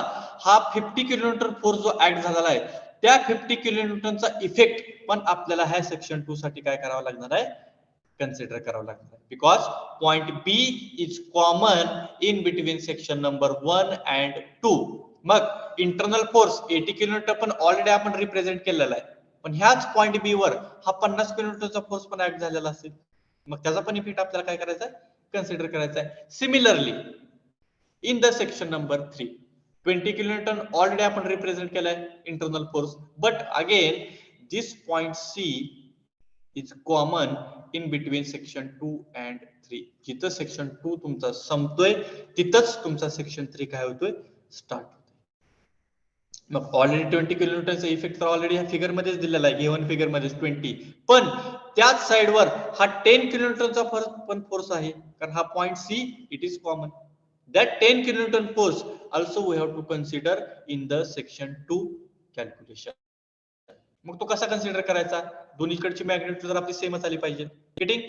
हा 50 किलोमीटर फोर्स जो ऍक्ट झालेला आहे त्या 50 किलोन्यूटनचा इफेक्ट पण आपल्याला ह्या सेक्शन 2 साठी काय करावं लागणार आहे, कन्सिडर करावं लागणार आहे. Because point B is common in between section number 1 and 2. मग इंटरनल फोर्स 80 किलोमीटर पण ऑलरेडी आपण रिप्रेझेंट केलेला आहे, पण ह्याच पॉइंट बी वर हा 50 किलोमीटरचा फोर्स पण ऍक्ट झालेला असेल, मग त्याचा पण इफेक्ट आपल्याला काय करायचा आहे, कन्सिडर करायचा आहे. Similarly in the section number 3 20 kilonewton already आपण रिप्रेझेंट केलाय internal force, but again this point C is common in between section 2 and 3. जिथं सेक्शन 2 तुमचा संपतोय तिथंच तुमचा सेक्शन 3 काय होतोय, स्टार्ट होतोय. मग ऑलरेडी 20 किलोमीटरचा इफेक्ट तर ऑलरेडी ह्या फिगर मध्येच दिलेला आहे, गिव्हन फिगर मध्ये 20, पण त्याच साइडवर हा 10 किलोमीटरचा पण फोर्स आहे, कारण हा point see it is common. That 10 kilonewton force also we have to consider in the section 2 calculation. मग तो कसा कन्सिडर करायचा, दोन्हीकडची मॅग्निट्यूड जर आपली सेमच आली पाहिजे. गेटिंग,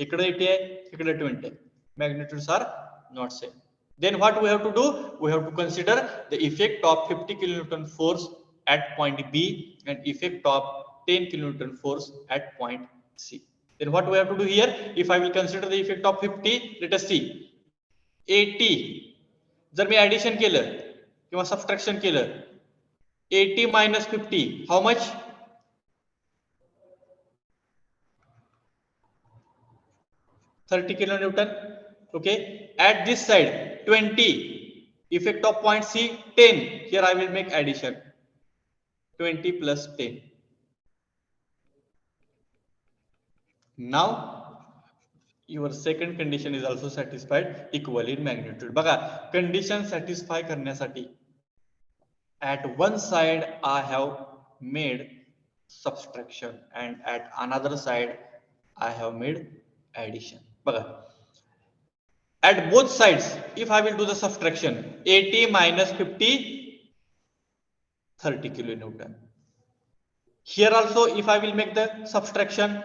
इकडे 80 आहे, इकडे 20 आहे, magnitudes are not same. Then what we have to do, we have to consider the effect of 50 kilonewton force at point B and effect of 10 kilonewton force at point C. Then what we have to do here, if I will consider the effect of 50, let us see 80 जर मी addition केलं किंवा subtraction केलं, 80 minus 50 how much, 30 kilonewton. Okay, at this side 20, effect of point C 10, here I will make addition 20 plus 10. Now your second condition is also satisfied equally in magnitude. बघा, condition satisfy करण्यासाठी at one side I have made subtraction and at another side I have made addition. बघा, at both sides if I will do the subtraction, 80 minus 50 30 kilonewton. Here also if I will make the subtraction,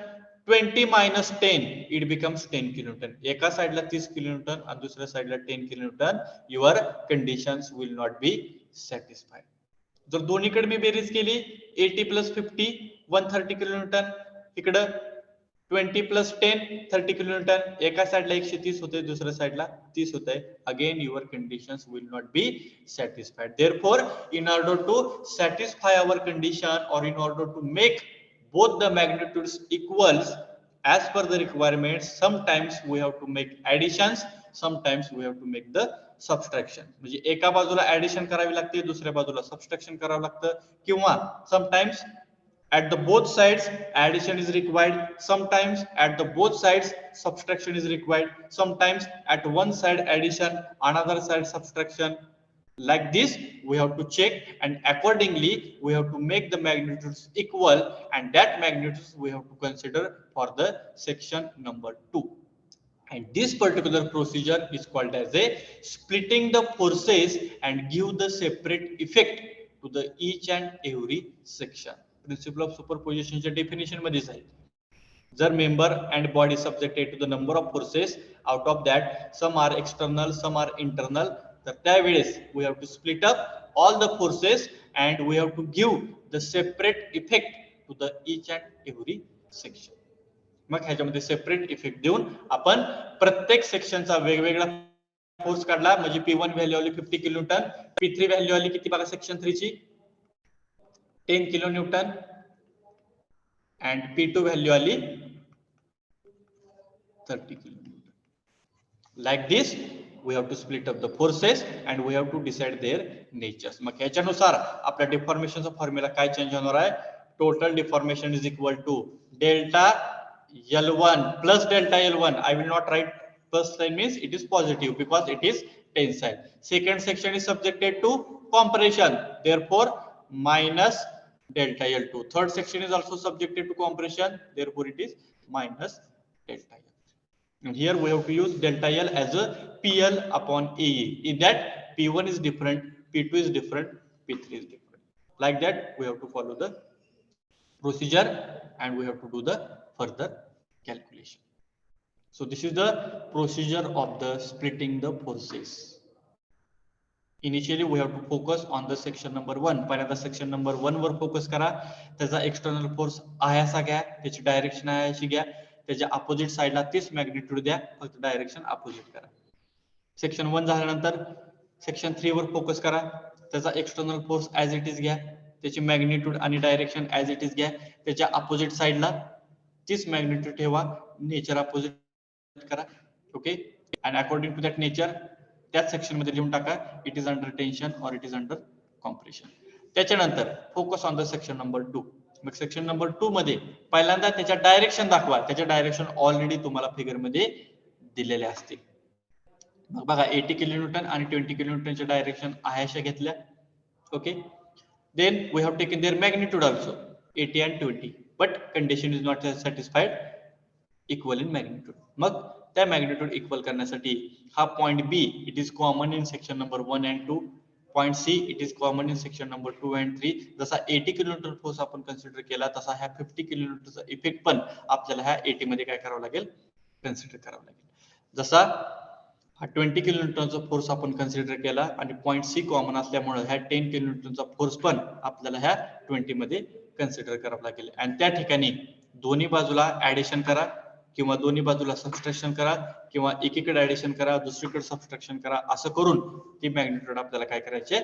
20 minus 10 it becomes 10 kilonewton. एका साइडला 30 kilonewton आणि दुसऱ्या साइडला 10 kilonewton. Your conditions will not be satisfied. जर दोन्हीकडे मी berries केली, 80 plus 50 130 kilonewton, इकडं 20 plus 10 30 kilonewton, एका साइडला 130 होते, दुसऱ्या साइडला 30 होते. Again your conditions will not be satisfied. Therefore, in order to satisfy our condition or in order to make both the magnitudes equals as per the requirements, sometimes we have to make additions, sometimes we have to make the subtraction. म्हणजे एका बाजूला addition करावी लागते, दुसऱ्या बाजूला subtraction करावं लागतं, किंवा sometimes at the both sides addition is required, sometimes at the both sides subtraction is required, sometimes at one side addition another side subtraction. Like this we have to check, and accordingly we have to make the magnitudes equal, and that magnitudes we have to consider for the section number 2. And this particular procedure is called as a splitting the forces and give the separate effect to the each and every section. Principle of superposition च्या definition मध्येच आहे. जर member and body subjected to the number of forces, out of that some are external, some are internal, तर त्यावेळेस we have to split up all the forces and we have to give the separate effect to the each and every section. मग ह्याच्यामध्ये separate effect देऊन आपण प्रत्येक सेक्शनचा वेगवेगळा force काढला. म्हणजे P1 व्हॅल्यू आली 50 किलोन्यूटन, P3 व्हॅल्यू आली किती बघा सेक्शन 3 ची 10 किलोन्यूटन, and P2 व्हॅल्यू आली 30 kilonewton. Like this we have to split up the forces and we have to decide their natures. मग ह्याच्यानुसार आपल्या डिफॉर्मेशनचा फॉर्म्युला काय चेंज होणार आहे, total deformation is equal to delta L1 plus delta L1. I will not write plus sign, means it is positive because it is tensile. Second section is subjected to compression, therefore minus delta L2. Third section is also subjected to compression, therefore it is minus delta L. And here we have to use delta L as a PL upon AE. In that P1 is different, P2 is different, P3 is different. Like that we have to follow the procedure and we have to do the further calculation. So this is the procedure of the splitting the forces. Initially we have to focus on the section number 1. पहिल्यांदा section number 1 वर focus करा. त्याचा external force आहे असा घ्या, त्याची direction आहे अशी घ्या, त्याच्या अपोजिट साइडला तीच मॅग्निट्यूड द्या, फक्त डायरेक्शन अपोजिट करा. सेक्शन 1 झाल्यानंतर सेक्शन 3 वर फोकस करा. त्याचा external force as it is घ्या, त्याची मॅग्निट्यूड आणि डायरेक्शन ऍज इट इज घ्या, त्याच्या अपोजिट साइडला तीच मॅग्निट्यूड ठेवा, नेचर अपोजिट करा. Okay, and according to that nature त्याच सेक्शन मध्ये लिहून टाका, इट इज अंडर टेन्शन और इट इज अंडर कॉम्प्रेशन. त्याच्यानंतर focus on the section number 2. मग सेक्शन नंबर 2 मध्ये पहिल्यांदा त्याच्या डायरेक्शन दाखवा. त्याच्या डायरेक्शन ऑलरेडी तुम्हाला फिगर मध्ये दिलेले असतील. मग बघा 80 किलोन्यूटन आणि 20 किलोन्यूटनच्या डायरेक्शन आहे अशा घेतल्या. Okay, then we have taken their magnitude also 80 and 20, but condition is not satisfied, equal in magnitude. मग त्या मॅग्निट्यूड इक्वल करण्यासाठी हा point B it is common in section number 1 and 2, point see it is common in section number 2 and 3. जसा 80 kilometre force आपण consider केला, तसा ह्या 50 किलोमीटरचा effect पण आपल्याला ह्या 80 मध्ये काय करावं लागेल, कन्सिडर करावं लागेल. जसा हा 20 किलोमीटरचा फोर्स आपण कन्सिडर केला आणि पॉइंट सी कॉमन असल्यामुळे ह्या 10 किलोमीटरचा फोर्स पण आपल्याला ह्या 20 मध्ये कन्सिडर करावं लागेल. आणि त्या ठिकाणी दोन्ही बाजूला ऍडिशन करा किंवा दोन्ही बाजूला सबट्रॅक्शन करा किंवा एकीकडे ऍडिशन करा, दुसरीकडे सबट्रॅक्शन करा, असं करून ती मॅग्निट्यूड आपल्याला काय करायचे,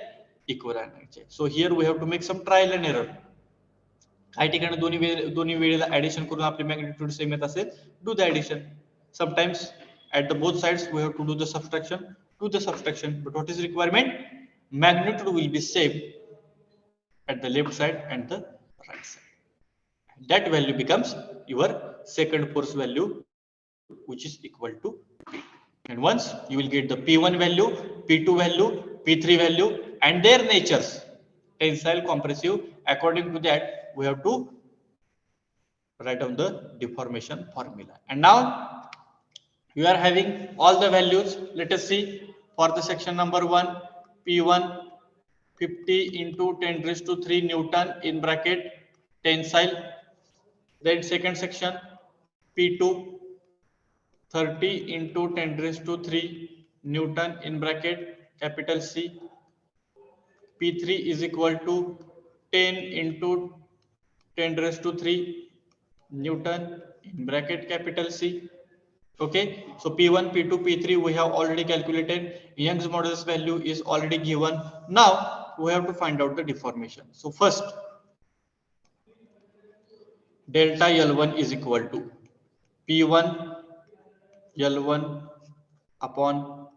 इक्वल आणायचे. So here we have to make some trial and error. काही ठिकाणी दोन्ही वेळेला ऍडिशन करून आपली मॅग्निट्यूड सेम येत असेल, do the addition. Sometimes at the both sides we have to do the subtraction, but what is requirement, magnitude will be same at the left side and the right side. That value becomes your second force value, which is equal to P. And once you will get the P1 value, P2 value, P3 value and their natures, tensile, compressive, according to that we have to write down the deformation formula. And now you are having all the values. Let us see for the section number 1, P1 50 into 10 raised to 3 Newton in bracket tensile. Then second section P2 30 into 10 raised to 3 Newton in bracket capital C. P3 is equal to 10 into 10 raised to 3 Newton in bracket capital C. Okay, so P1, P2, P3 we have already calculated. Young's modulus value is already given. Now we have to find out the deformation. So first, delta L1 is equal to P1 L1 upon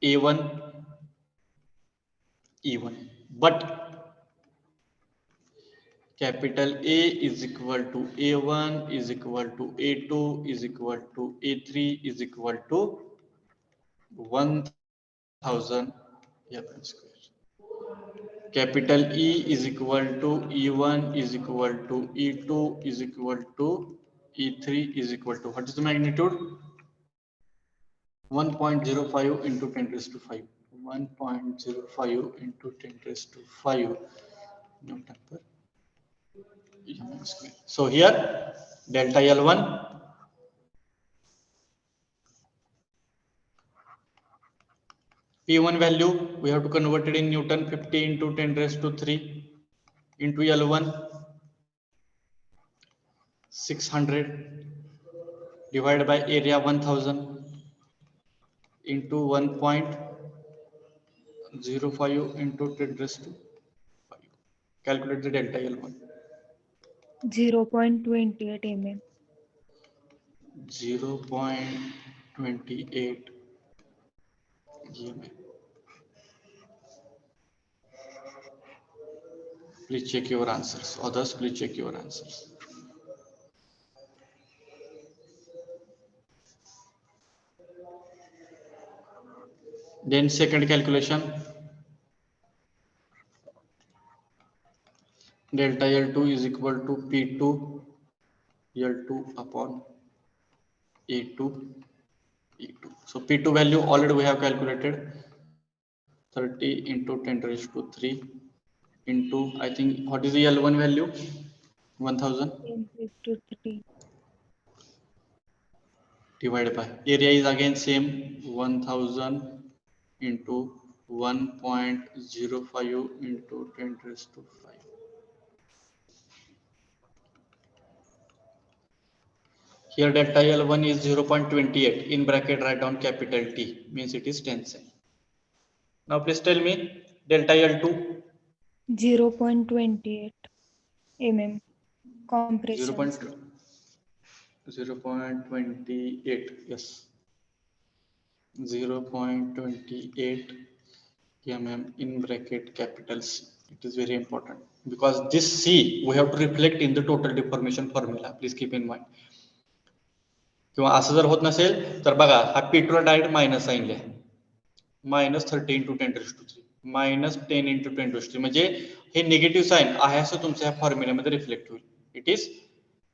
A1 E1, but capital A is equal to A1 is equal to A2 is equal to A3 is equal to 1000 L1 square. Capital E is equal to E1 is equal to E2 is equal to E3 is equal to, what is the magnitude? 1.05 into 10 raised to 5. 1.05 into 10 raised to 5 Newton per mm square. So here delta L1 P1 value we have to convert it in Newton, 50 into 10 raised to 3 into L1 600 divided by area 1000 into 1.05 into 10 raised to 5. Calculate the delta L1. 0.28 mm. 0.28 mm. Please check your answers. Others, please check your answers. Then second calculation, delta L2 is equal to P2 L2 upon A2 E2. So P2 value already we have calculated, 30 into 10 raised to 3 into, I think, what is the L1 value? 1000 10 raised to 3. divided by area is again same, 1000 into 1.05 into 10 raised to 5. Here delta L1 is 0.28. In bracket write down capital T, means it is tensile. Now please tell me delta L2. 0.28 mm compression. 0.28, yes. 0.28 mm in bracket capital C. It is very important because this C we have to reflect in the total deformation formula. Please keep in mind. किंवा असं जर होत नसेल तर बघा हा P2 ला direct minus sign लिहा. -30 into 10 raised to 3 -10 into 10 raised to 3 म्हणजे हे निगेटिव्ह साइन आहे असं तुमच्या ह्या फॉर्म्युल्यामध्ये रिफ्लेक्ट होईल. It is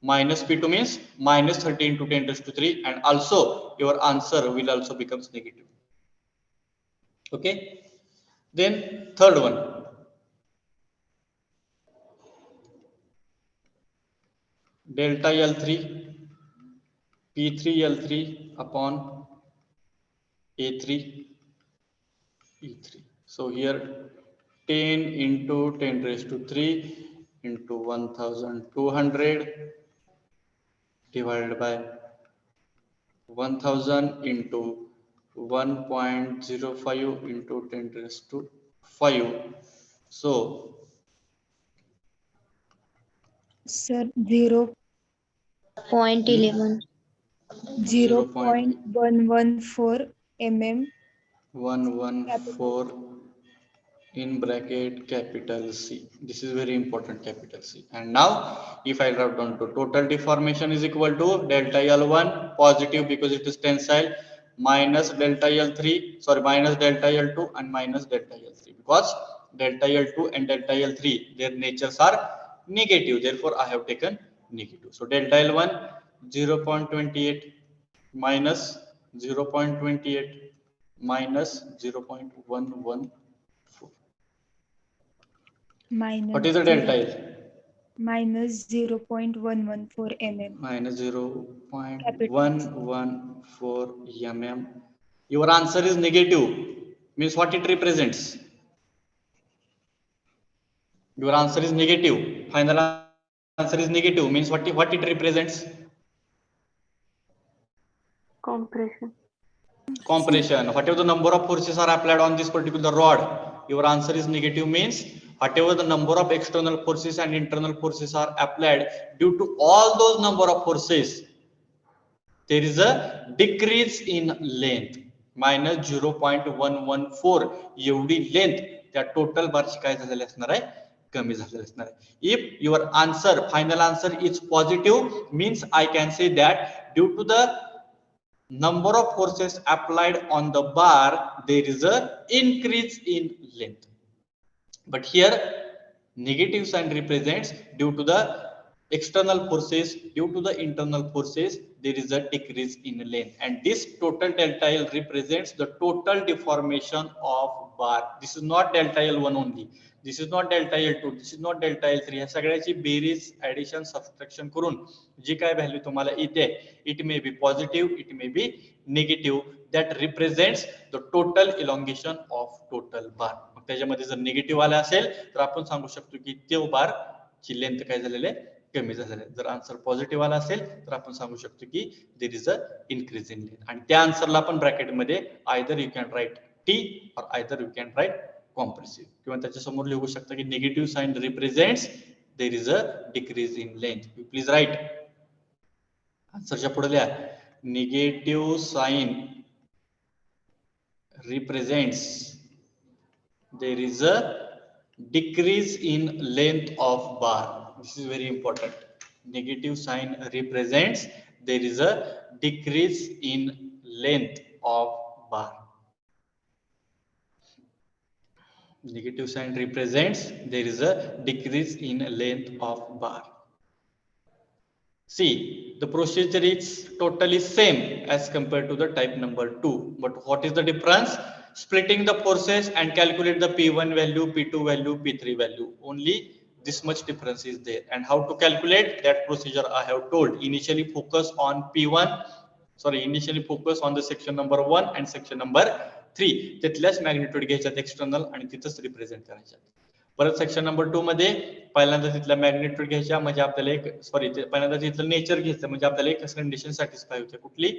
-P2 means -30 into 10 raised to 3 and also your answer will also becomes negative. Okay, then third one, delta L3 P3 L3 upon A3 E3. So here 10 into 10 raised to 3 into 1200 divided by 1000 into 1.05 into 10 raised to 5. So Sir, 0.11 0.114 mm 114 in bracket capital C. This is very important, capital C. And now if I write down to total deformation is equal to delta L1 positive because it is tensile minus delta L3, sorry, minus delta L2 and minus delta L3 because delta L2 and delta L3 their natures are negative, therefore I have taken negative. So delta L1 0.28 minus 0.28 minus 0.114. minus What is the delta L? minus 0.114 mm. Minus 0.114 mm. Your answer is negative. Means what it represents? Your answer is negative. Final answer is negative. Means what it represents? Compression. Compression. Whatever the number of forces are applied on this particular rod, your answer is negative. Means whatever the number of external forces and internal forces are applied, due to all those number of forces, there is a decrease in length. minus 0.114 एवढी length त्या total बारची काय झालेली असणार आहे, कमी झालेली असणार आहे. If your answer final answer is positive means I can say that due to the number of forces applied on the bar there is a increase in length. But here negative sign represents due to the external forces, due to the internal forces there is a decrease in length, and this total delta L represents the total deformation of bar. This is not delta L1 only, this is not delta L2, this is not delta L3. ह्या सगळ्याची berries addition subtraction करून जी काय value तुम्हाला येते, it may be positive, it may be negative, that represents the total elongation of total bar. मग त्याच्यामध्ये जर negative आला असेल तर आपण सांगू शकतो की ते बार ची लेंथ काय झालेले कमी झालेले. जर आन्सर पॉझिटिव्ह आला असेल तर आपण सांगू शकतो की there is a increase in length, आणि त्या आन्सरला आपण ब्रॅकेट मध्ये either you can write T और either you can write compressive, किंवा त्याच्या समोर लिहू शकता की negative sign represents there is a decrease in length. You please write आन्सरच्या पुढे लिहा negative sign represents there is a decrease in length of bar. This is very important. Negative sign represents there is a decrease in length of bar. Negative sign represents there is a decrease in length of bar. See, the procedure is totally same as compared to the type number 2, but what is the difference? Splitting the forces and calculate the P1 value, P2 value, P3 value. Only this much difference is there. And how to calculate that procedure I have told. Initially focus on P1, initially focus on the section number 1 and section number 3 तिथल्याच magnitude घ्यायच्यात external आणि तिथंच represent करायच्यात. परत section number 2 मध्ये पहिल्यांदा तिथल्या magnitude घ्यायच्या म्हणजे आपल्याला एक सॉरी पहिल्यांदा तिथलं नेचर घ्यायचं म्हणजे आपल्याला एक कंडिशन सॅटिस्फाय होते. कुठली?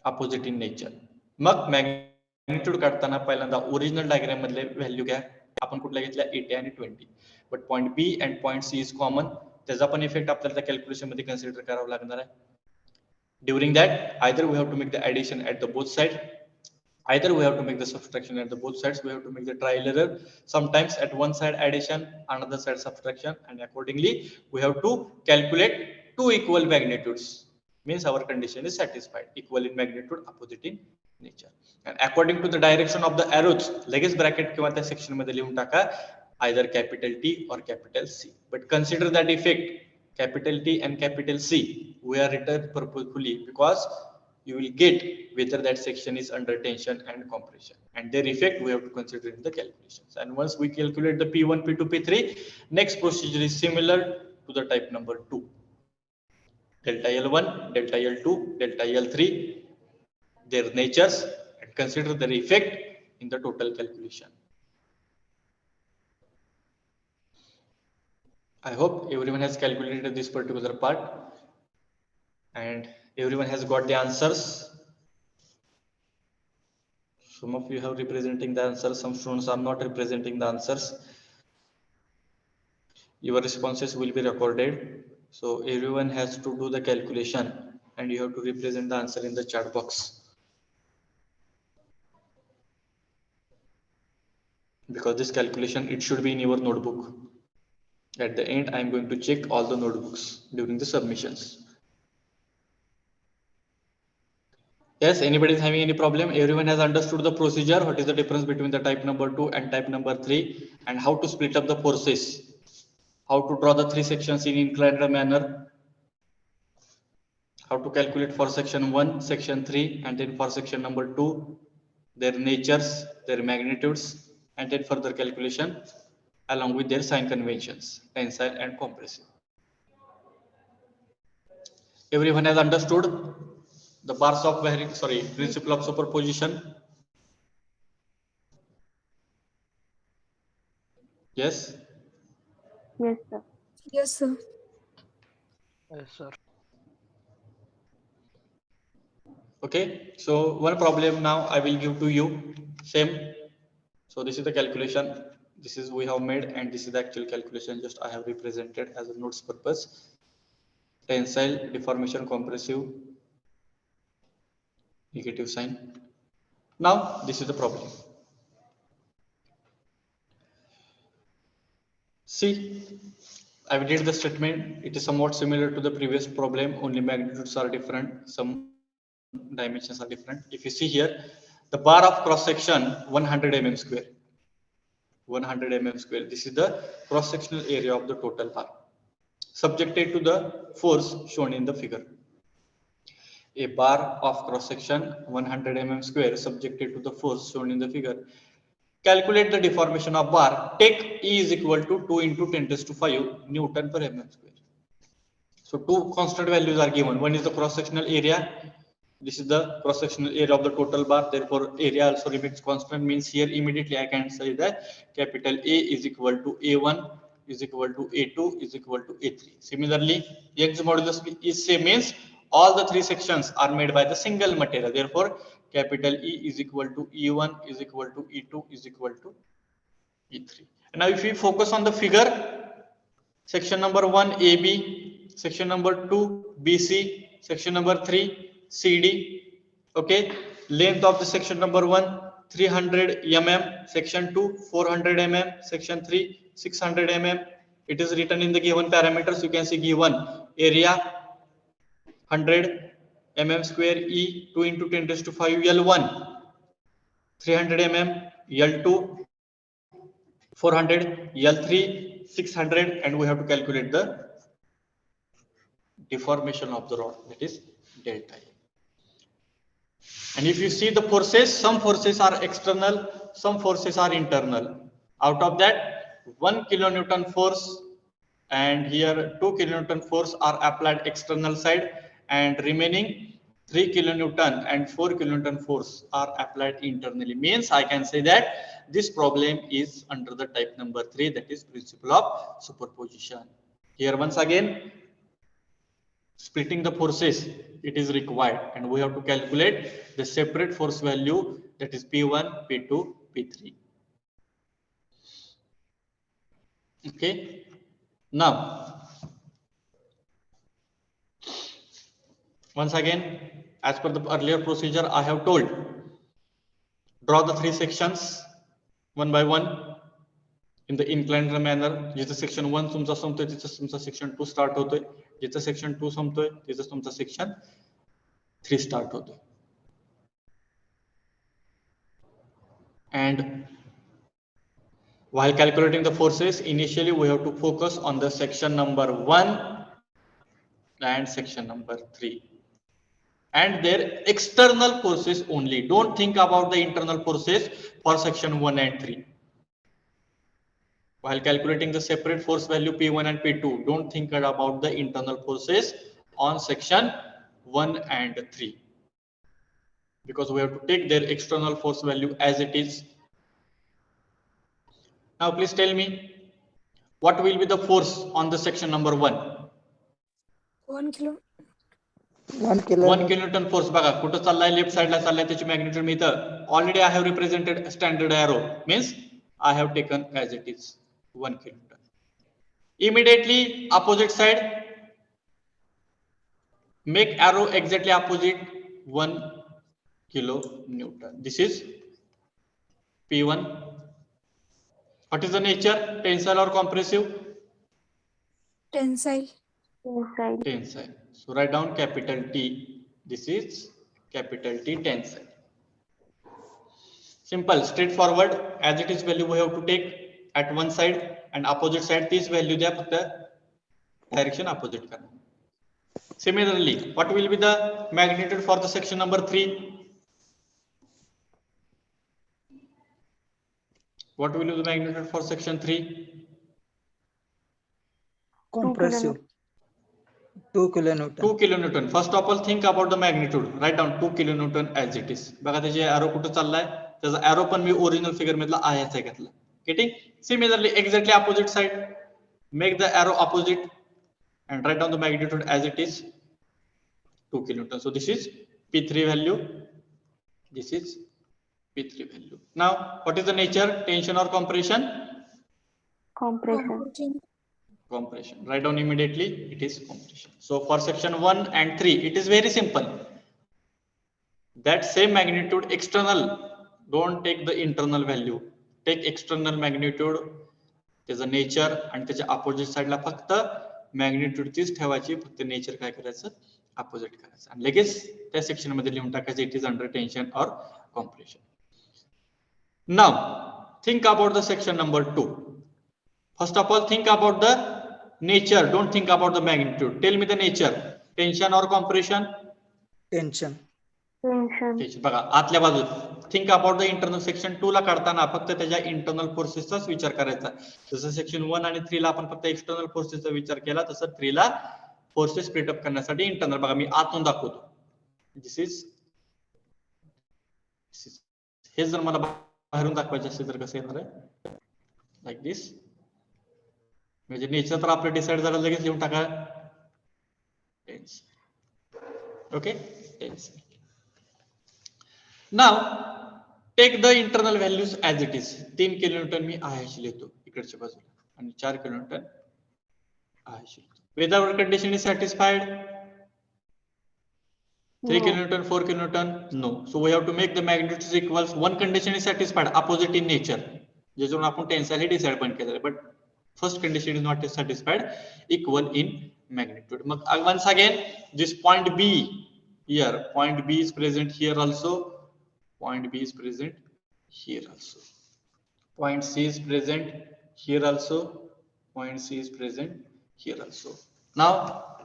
Opposite in nature. Mug magnitude काढताना पहिल्यांदा ओरिजिनल डायग्राम मधले व्हॅल्यू घ्या. आपण कुठल्या घेतल्या 80 आणि 20. But point B and point C is common. त्याचा पण इफेक्ट आपल्याला त्या कॅल्क्युलेशन मध्ये कन्सिडर करावा लागणार आहे. During that, either we have to make the addition at the both sides, either we have to make the subtraction at the both sides. We have to make the trial error. Sometimes at one side addition, another side subtraction, and accordingly we have to calculate two equal magnitudes. Means our condition is satisfied. Equal in magnitude, opposite in nature. And according to the direction of the arrows, लगेच bracket किंवा त्या section मध्ये लिहून टाका either capital T or capital C. But consider that effect. Capital T and capital C, we are written purposefully because you will get whether that section is under tension and compression, and their effect we have to consider in the calculations. And once we calculate the P1, P2, P3, next procedure is similar to the type number 2. Delta L1, delta L2, delta L3, their natures, and consider their effect in the total calculation. I hope everyone has calculated this particular part and everyone has got the answers. Some of you have representing the answers, some students are not representing the answers. Your responses will be recorded. So everyone has to do the calculation and you have to represent the answer in the chat box. Because this calculation, it should be in your notebook. At the end, I am going to check all the notebooks during the submissions. Yes, anybody is having any problem? Everyone has understood the procedure. What is the difference between the type number 2 and type number 3, and how to split up the forces, how to draw the 3 sections in inclined manner, how to calculate for section 1, section 3, and then for section number 2, their natures, their magnitudes, and then further calculation along with their sign conventions, tensile and compressive. Everyone has understood the bars of principle of superposition? Yes? Yes, sir. Yes, sir. Yes, sir. Okay, so one problem now I will give to you. Same. So this is the calculation. This is we have made, and this is the actual calculation. Just I have represented as a notes purpose. Tensile, deformation, compressive, negative sign. Now this is the problem. See, I will read the statement. It is somewhat similar to the previous problem, only magnitudes are different, some dimensions are different. If you see here, the bar of cross section 100 mm square. 100 mm square. This is the cross sectional area of the total bar, subjected to the force shown in the figure. A bar of cross section 100 mm square subjected to the force shown in the figure. Calculate the deformation of bar. Take E is equal to 2 into 10 raised to 5 Newton per mm square. So two constant values are given. One is the cross sectional area. This is the cross sectional area of the total bar. Therefore, area also remains constant. Means here immediately I can say that capital A is equal to A1 is equal to A2 is equal to A3. Similarly, Young's modulus is same, means all the 3 sections are made by the single material. Therefore, capital E is equal to E1 is equal to E2 is equal to E3. And now if we focus on the figure, section number 1 AB, section number 2 BC, section number 3 CD. Okay, length of the section number 1 300 mm, section 2 400 mm, section 3 600 mm. It is written in the given parameters. You can see given area 100 mm square E 2 into 10 raised to 5 L1 300 mm, L2 400, L3 600, and we have to calculate the deformation of the rod, that is delta A. And if you see the forces, some forces are external, some forces are internal. Out of that, 1 kilonewton force and here 2 kilonewton force are applied external side, and remaining 3 kilonewton and 4 kilonewton force are applied internally. Means I can say that this problem is under the type number 3, that is principle of superposition. Here once again, splitting the forces it is required, and we have to calculate the separate force value, that is P1, P2, P3. Okay. Now, once again, as per the earlier procedure, I have told, draw the 3 sections one by one in the inclined manner. जिथे section 1 तुमचा संपतोय तिथे तुमचा section 2 start होतोय, जिथे section 2 संपतोय तिथे तुमचा section 3 start होतोय. And while calculating the forces, initially we have to focus on the section number 1 and section number 3 and their external forces only. Don't think about the internal forces for section 1 and 3. While calculating the separate force value P1 and P2, don't think about the internal forces on section 1 and 3, because we have to take their external force value as it is. Now please tell me, what will be the force on the section number 1? 1 kilo. 1 1 kilonewton. kilonewton force बघा कुठं चाललाय, left साइडला चाललाय, त्याची magnitude मी इथं already I have represented standard arrow, means I have taken as it is 1 kilonewton. Immediately opposite side, make arrow exactly opposite 1 kilonewton. This is P1. What is the nature? Tensile or compressive? Tensile. Inside. Tensile. So write down capital T. This is capital T, tensile. Simple, straightforward. As it is value we have to take at one side and opposite side this value द्या, फक्त direction opposite करना. Similarly, what will be the magnitude for the section number 3? What will be the magnitude for section 3? Compressive. 2 kilonewton. 2 kilonewton. First of all, think about the magnitude. Write down 2 kilonewton as it is. बघा त्याचे arrow कुठं चाललाय, त्याचा arrow पण मी original figure मधला आहे घेतला. Getting? Similarly, exactly opposite side, make the arrow opposite and write down the magnitude as it is, 2 kilonewton. So this is P3 value. This is P3 value. Now, what is the nature? Tension or compression? Compression. Compression. Write down immediately. It is compression. So for section 1 and 3, it is very simple. That same magnitude external. Don't take the internal value. Take external magnitude. There's a nature and त्याच्या opposite side ला फक्त magnitude तीच ठेवायची, फक्त nature काय करायचं, opposite करायचं. आणि लगेच त्या section मध्ये लिहून टाकायचं, it is under tension or compression. Now, think about the section number 2. First of all, think about the nature. Don't think about the magnitude. Tell me the nature. Tension or compression? Tension. Tension. बघा आतल्या बाजूत. Think about the internal section 2 ला काढताना फक्त त्याच्या internal forcesचाच विचार करायचा. जसं section 1 आणि 3 ला आपण फक्त external forcesचा विचार केला, तसं 3 ला forces split up करण्यासाठी internal. बघा मी आतून दाखवतो. This is हे जर मला बाहेरून दाखवायचे असेल तर कसं येणार आहे, लाईक दिस. म्हणजे नेचर तर आपलं डिसाइड झालं, लगेच लिहून टाका tense. Okay, tense. Now take the internal values as it is. 3 kilonewton मी आहेशी लिहितो इकडच्या बाजूला आणि 4 किलोन्यूटन आहेशी लिहितो. Without condition is satisfied. 3 kilonewton, 4 kilonewton, no. So we have to make the magnitudes equals. One condition is satisfied, opposite in nature. ज्याच्यावरून आपण tensile decide पण केलेलं, but first condition is not satisfied, equal in magnitude. Mug once again, this point B here, point B is present here also. Point B is present here also. Point C is present here also. Point C is present here also. Now,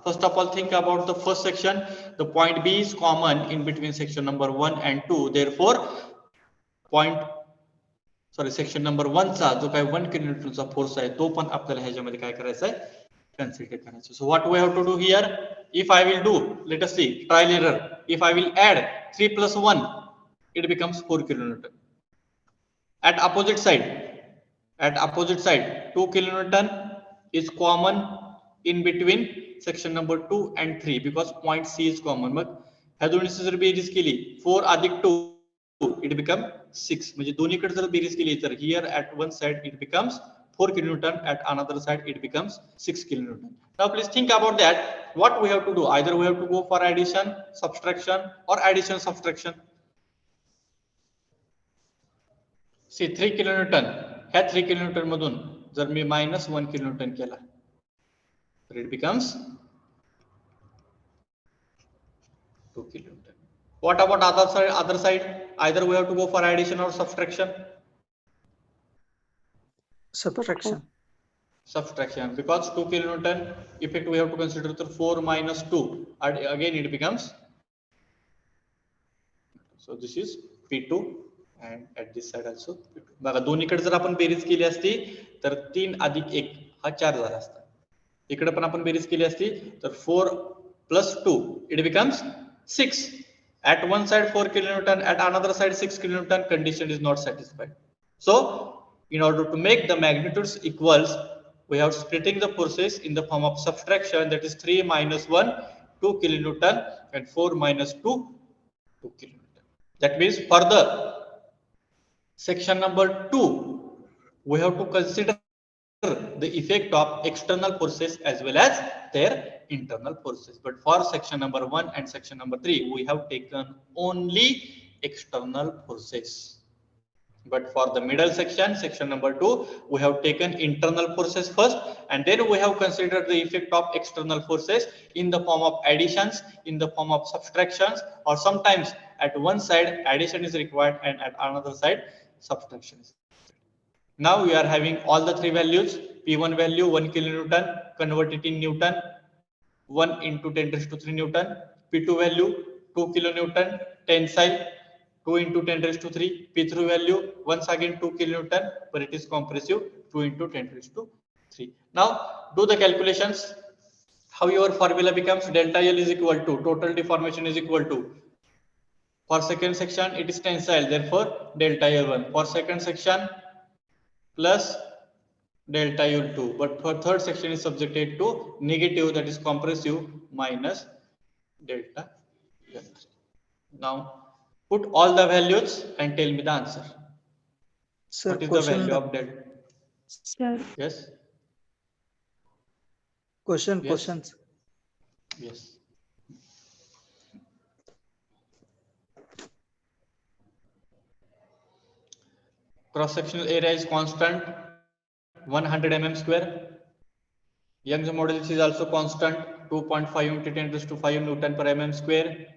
first of all, think about the first section. The point B is common in between section number 1 and 2. Therefore, section number 1 चा जो काही 1 kilonewton चा force आहे तो पण आपल्याला ह्याच्यामध्ये काय करायचा आहे, consider करना चाहिए. So what we have to do here? If I will do, let us see, trial error. If I will add 3 plus 1, it becomes 4 kilonewton. At opposite side, 2 kilonewton is common in between section number 2 and 3 because point C is common. मग ह्या दोन्हीची जर berries केली 4 अधिक 2 it become 6. म्हणजे दोन्हीकडे जर berries केली तर here at one side it becomes 4 kilonewton, at another side it becomes 6 kilonewton. Now please think about that. What we have to do? Either we have to go for addition, subtraction, or addition, subtraction. See 3 kilonewton, ह्या 3 kilonewton मधून जर मी -1 kilonewton केला तर it becomes 2 kilonewton. What about other side? Either we have to go for addition or subtraction. Subtraction. Subtraction, because 2 kilonewton effect we have to consider the 4 minus 2, and again it becomes, so this is P2 and at this side also P2. बघा दोन्हीकडे जर आपण berries केली असती तर 3 अधिक 1 हा 4 झाला असता. इकडे पण आपण बेरीज केली असती तर 4 plus 2 it becomes 6. At one side 4 kilonewton, at another side 6 kilonewton, condition is not satisfied. So in order to make the magnitudes equals, we have splitting the forces in the form of subtraction, that is 3 minus 1 2 kilonewton and 4 minus 2 2 kilonewton. That means for the section number 2 we have to consider the effect of external forces as well as their internal forces, but for section number 1 and section number 3 we have taken only external forces. But for the middle section, section number 2, we have taken internal forces first, and then we have considered the effect of external forces in the form of additions, in the form of subtractions, or sometimes at one side addition is required and at another side subtraction is required. Now we are having all the three values. P1 value 1 kilonewton, convert it in Newton, 1 into 10 raised to 3 Newton. P2 value 2 kilonewton, tensile 2 into 10 raised to 3. P3 value once again 2 kilonewton, but it is compressive 2 into 10 raised to 3. Now do the calculations. How your formula becomes? Delta L is equal to total deformation is equal to, for second section it is tensile, therefore delta L1. For second section plus delta U2, but for third section is subjected to negative, that is compressive, minus delta L3. Now put all the values and tell me the answer. Sir, what is the value of delta? Sir, Yes. Questions. Yes. Cross sectional area is constant 100 mm square. Young's modulus is also constant 2.5 into 10 raised to 5 Newton per mm square.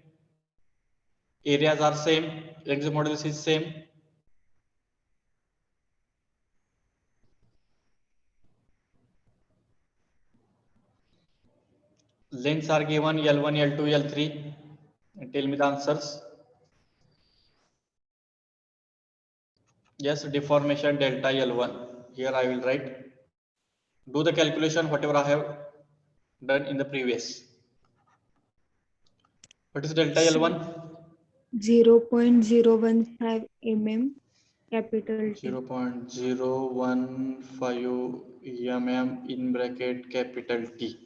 Areas are same. Young's modulus is same. Lengths are given L1, L2, L3. And tell me the answers. Yes, deformation delta L1. Here I will write. Do the calculation whatever I have done in the previous. What is delta L1? 0.015 mm, capital T. 0.015 mm in bracket capital T.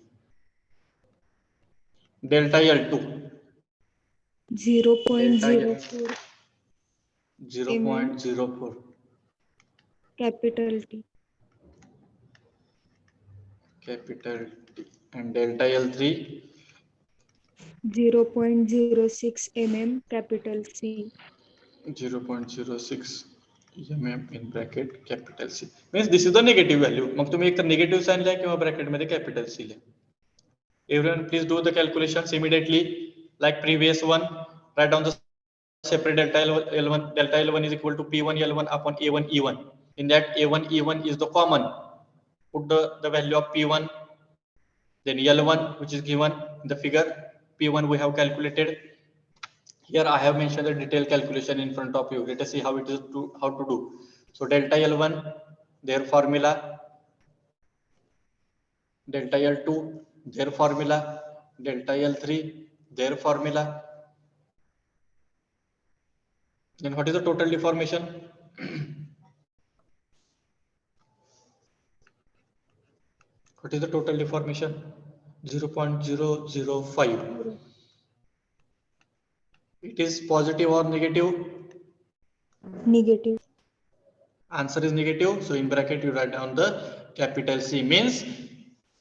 Delta L2. 0.04 0.04. capital T. Capital T. And delta L3. 0.06 mm, capital C. 0.06 mm in bracket capital C. Means this is the negative value. मग तुम्ही एक तर negative sign लिहा किंवा bracket मध्ये capital C लिहा. Everyone please do the calculations immediately like previous one. Write down the separate delta L1. Delta L1 is equal to P1 L1 upon A1 E1. In that A1 E1 is the common. Put the value of P1. Then L1 which is given in the figure. P1 we have calculated. Here I have mentioned the detailed calculation in front of you. Let us see how it is how to do. So delta L1, their formula delta L2, their formula, delta L3, their formula. Then what is the total deformation? What is the total deformation? 0.005. It is positive or negative? Negative. Answer is negative. So in bracket you write down the capital C. Means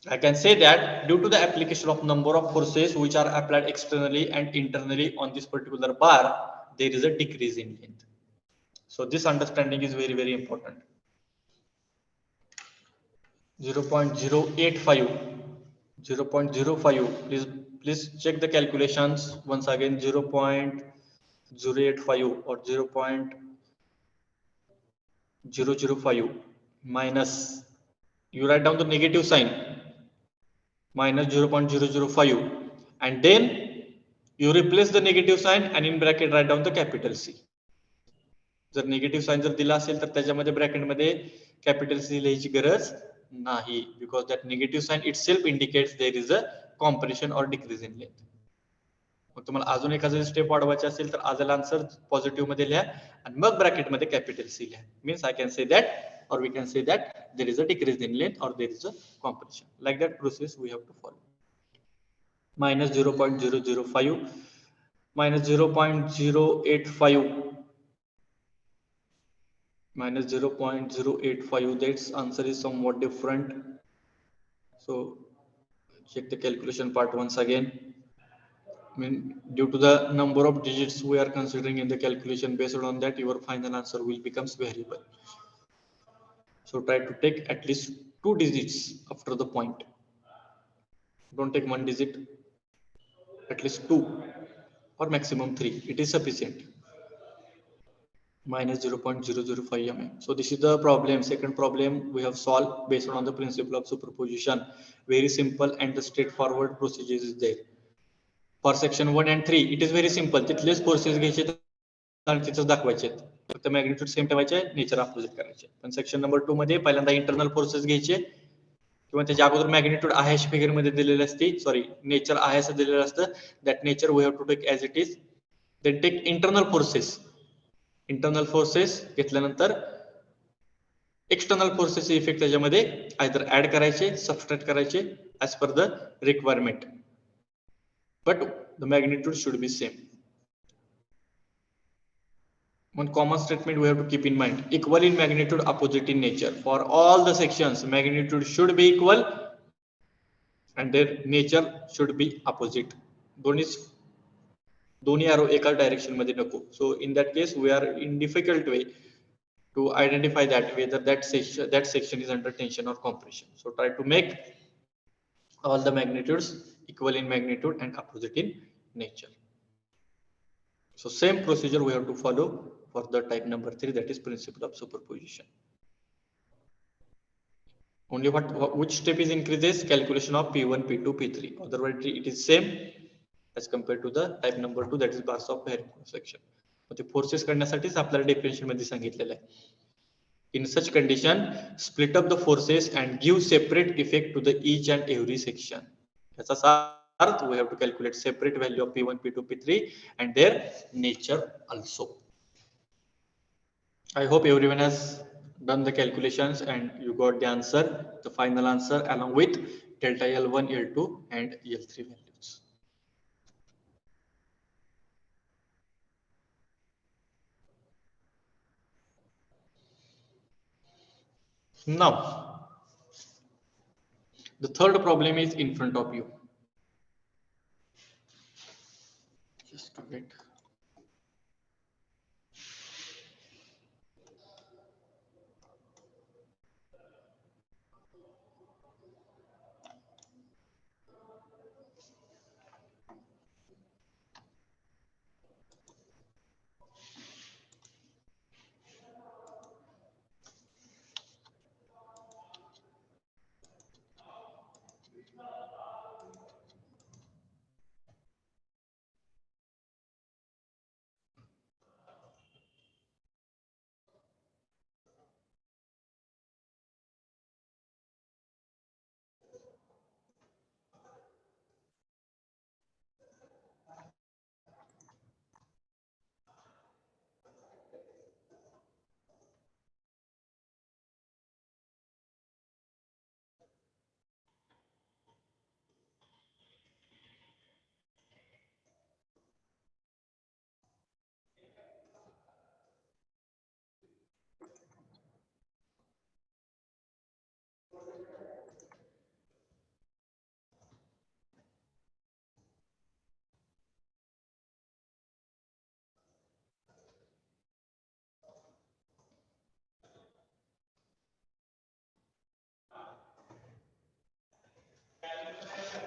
I can say that due to the application of number of forces which are applied externally and internally on this particular bar, there is a decrease in length. So this understanding is very, very important. 0.085, 0.05. Please check the calculations once again. 0.085 or 0.005 minus. You write down the negative sign, minus 0.005, and then you replace the negative sign and in bracket write down the capital C. जर negative sign जर दिला असेल तर त्याच्यामध्ये ब्रॅकेटमध्ये capital C लिहायची गरज नाही, because that negative sign itself indicates there is a compression और डिक्रीज इन लेंथ. मग तुम्हाला अजून एखादं स्टेप वाढवायचे असेल तर आजला आन्सर पॉझिटिव्ह मध्ये लिहा आणि मग ब्रॅकेट मध्ये कॅपिटल सी लिहा. Means I can say that or we can say that there is a decrease in length or there is a compression. Like that process we have to follow. Minus 0.005 minus 0.085 minus 0.085. That's answer is somewhat different. So check the calculation part once again. I mean, due to the number of digits we are considering in the calculation, based on that your final answer will becomes variable. So try to take at least 2 digits after the point. Don't take 1 digit, at least 2 or maximum 3. It is sufficient. Minus 0.005 mm. So this is the problem. Second problem we have solved based on the principle of superposition. Very simple and the straightforward procedures is there. For section 1 and 3 it is very simple. तिथलेच forces घ्यायचे आणि तिथेच दाखवायचे. फक्त magnitude same ठेवायचे, nature opposite करायचे. पण section number 2 मध्ये पहिल्यांदा इंटरनल फोर्सेस घ्यायचे किंवा त्याच्या अगोदर मॅग्निट्यूड आहे अशी फिगर मध्ये दिलेली असते, सॉरी नेचर आहे असं दिलेलं असतं. That nature we have to take as it is. Then take internal forces. Internal forces घेतल्यानंतर एक्सटर्नल फोर्सेस इफेक्ट त्याच्यामध्ये आयदर ऍड करायचे, सबस्ट्रॅक्ट करायचे as per the requirement, but the magnitude should be same. One common statement we have to keep in mind: equal in magnitude, opposite in nature. For all the sections, magnitude should be equal and their nature should be opposite. दोन्ही arrow एका direction मध्ये नको. So in that case we are in difficult way to identify that whether that section is under tension or compression. So try to make all the magnitudes equal in magnitude and opposite in nature. So same procedure we have to follow for the type number 3, that is principle of superposition. Only which step is increases? Calculation of P1, P2, P3. Otherwise it is same as compared to the type number 2, that is bars of bearing cross section. But the forces करण्यासाठीच आपल्याला differential मध्ये सांगितलेलं आहे. In such condition, split up the forces and give separate effect to the each and every section. याचा अर्थ we have to calculate separate value of P1, P2, P3 and their nature also. I hope everyone has done the calculations and you got the answer, the final answer along with delta L1, L2 and L3 values. Now, the third problem is in front of you. Just a bit.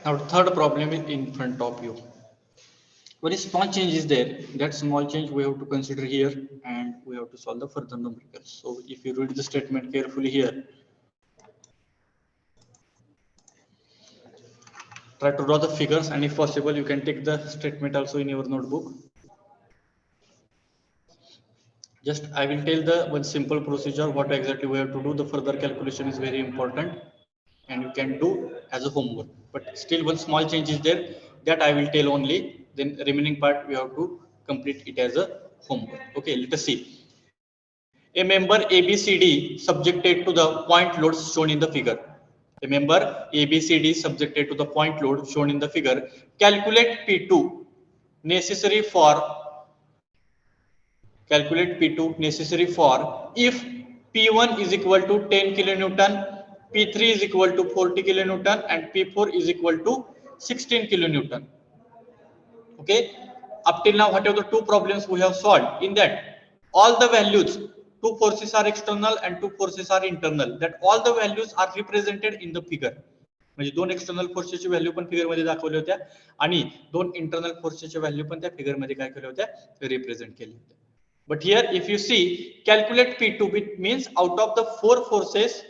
Now third problem is in front of you. Very small change is there. That small change we have to consider here, and we have to solve the further numericals. So if you read the statement carefully here, try to draw the figures, and if possible you can take the statement also in your notebook. Just I will tell the one simple procedure what exactly we have to do. The further calculation is very important and you can do as a homework, but still one small change is there that I will tell only, then remaining part we have to complete it as a homework. Okay, let us see. A member ABCD subjected to the point loads shown in the figure. A member ABCD subjected to the point load shown in the figure. Calculate P2 necessary for if P1 is equal to 10 kilonewton, P3 is equal to 40 kilonewton, and P4 is equal to 16 kilonewton. Okay, up till now whatever the two problems we have solved, in that all the values, two forces are external and two forces are internal, that all the values are represented in the figure. म्हणजे दोन external फोर्सेसची value पण figure मध्ये दाखवल्या होत्या आणि दोन internal फोर्सेसची value पण त्या फिगर मध्ये काय केल्या होत्या, रिप्रेझेंट केल्या होत्या. But here if you see, calculate P2, which means out of the four forces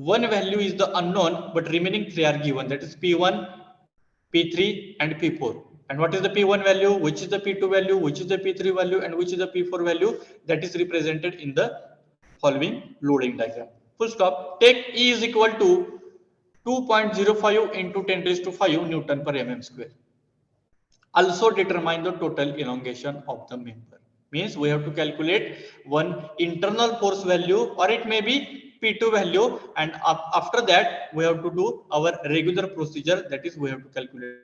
one value is the unknown but remaining three are given, that is P1, P3 and P4. And what is the P1 value, which is the P2 value, which is the P3 value, and which is the P4 value, that is represented in the following loading diagram. Full stop. Take E is equal to 2.05 into 10 raised to 5 Newton per mm square. Also determine the total elongation of the member. Means we have to calculate one internal force value, or it may be P2 value, and after that we have to do our regular procedure, that is we have to calculate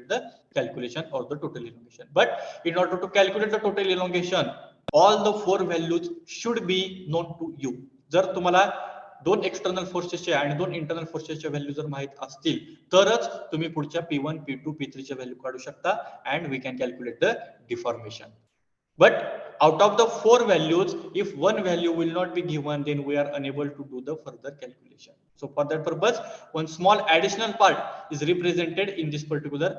the calculation or the total elongation. But in order to calculate the total elongation, all the four values should be known to you. जर तुम्हाला दोन external फोर्सेसचे आणि दोन internal फोर्सेसच्या value जर माहित असतील तरच तुम्ही पुढच्या P1, P2, P3 च्या व्हॅल्यू काढू शकता, and we can calculate the deformation. But out of the four values, if one value will not be given, then we are unable to do the further calculation. So for that purpose, one small additional part is represented in this particular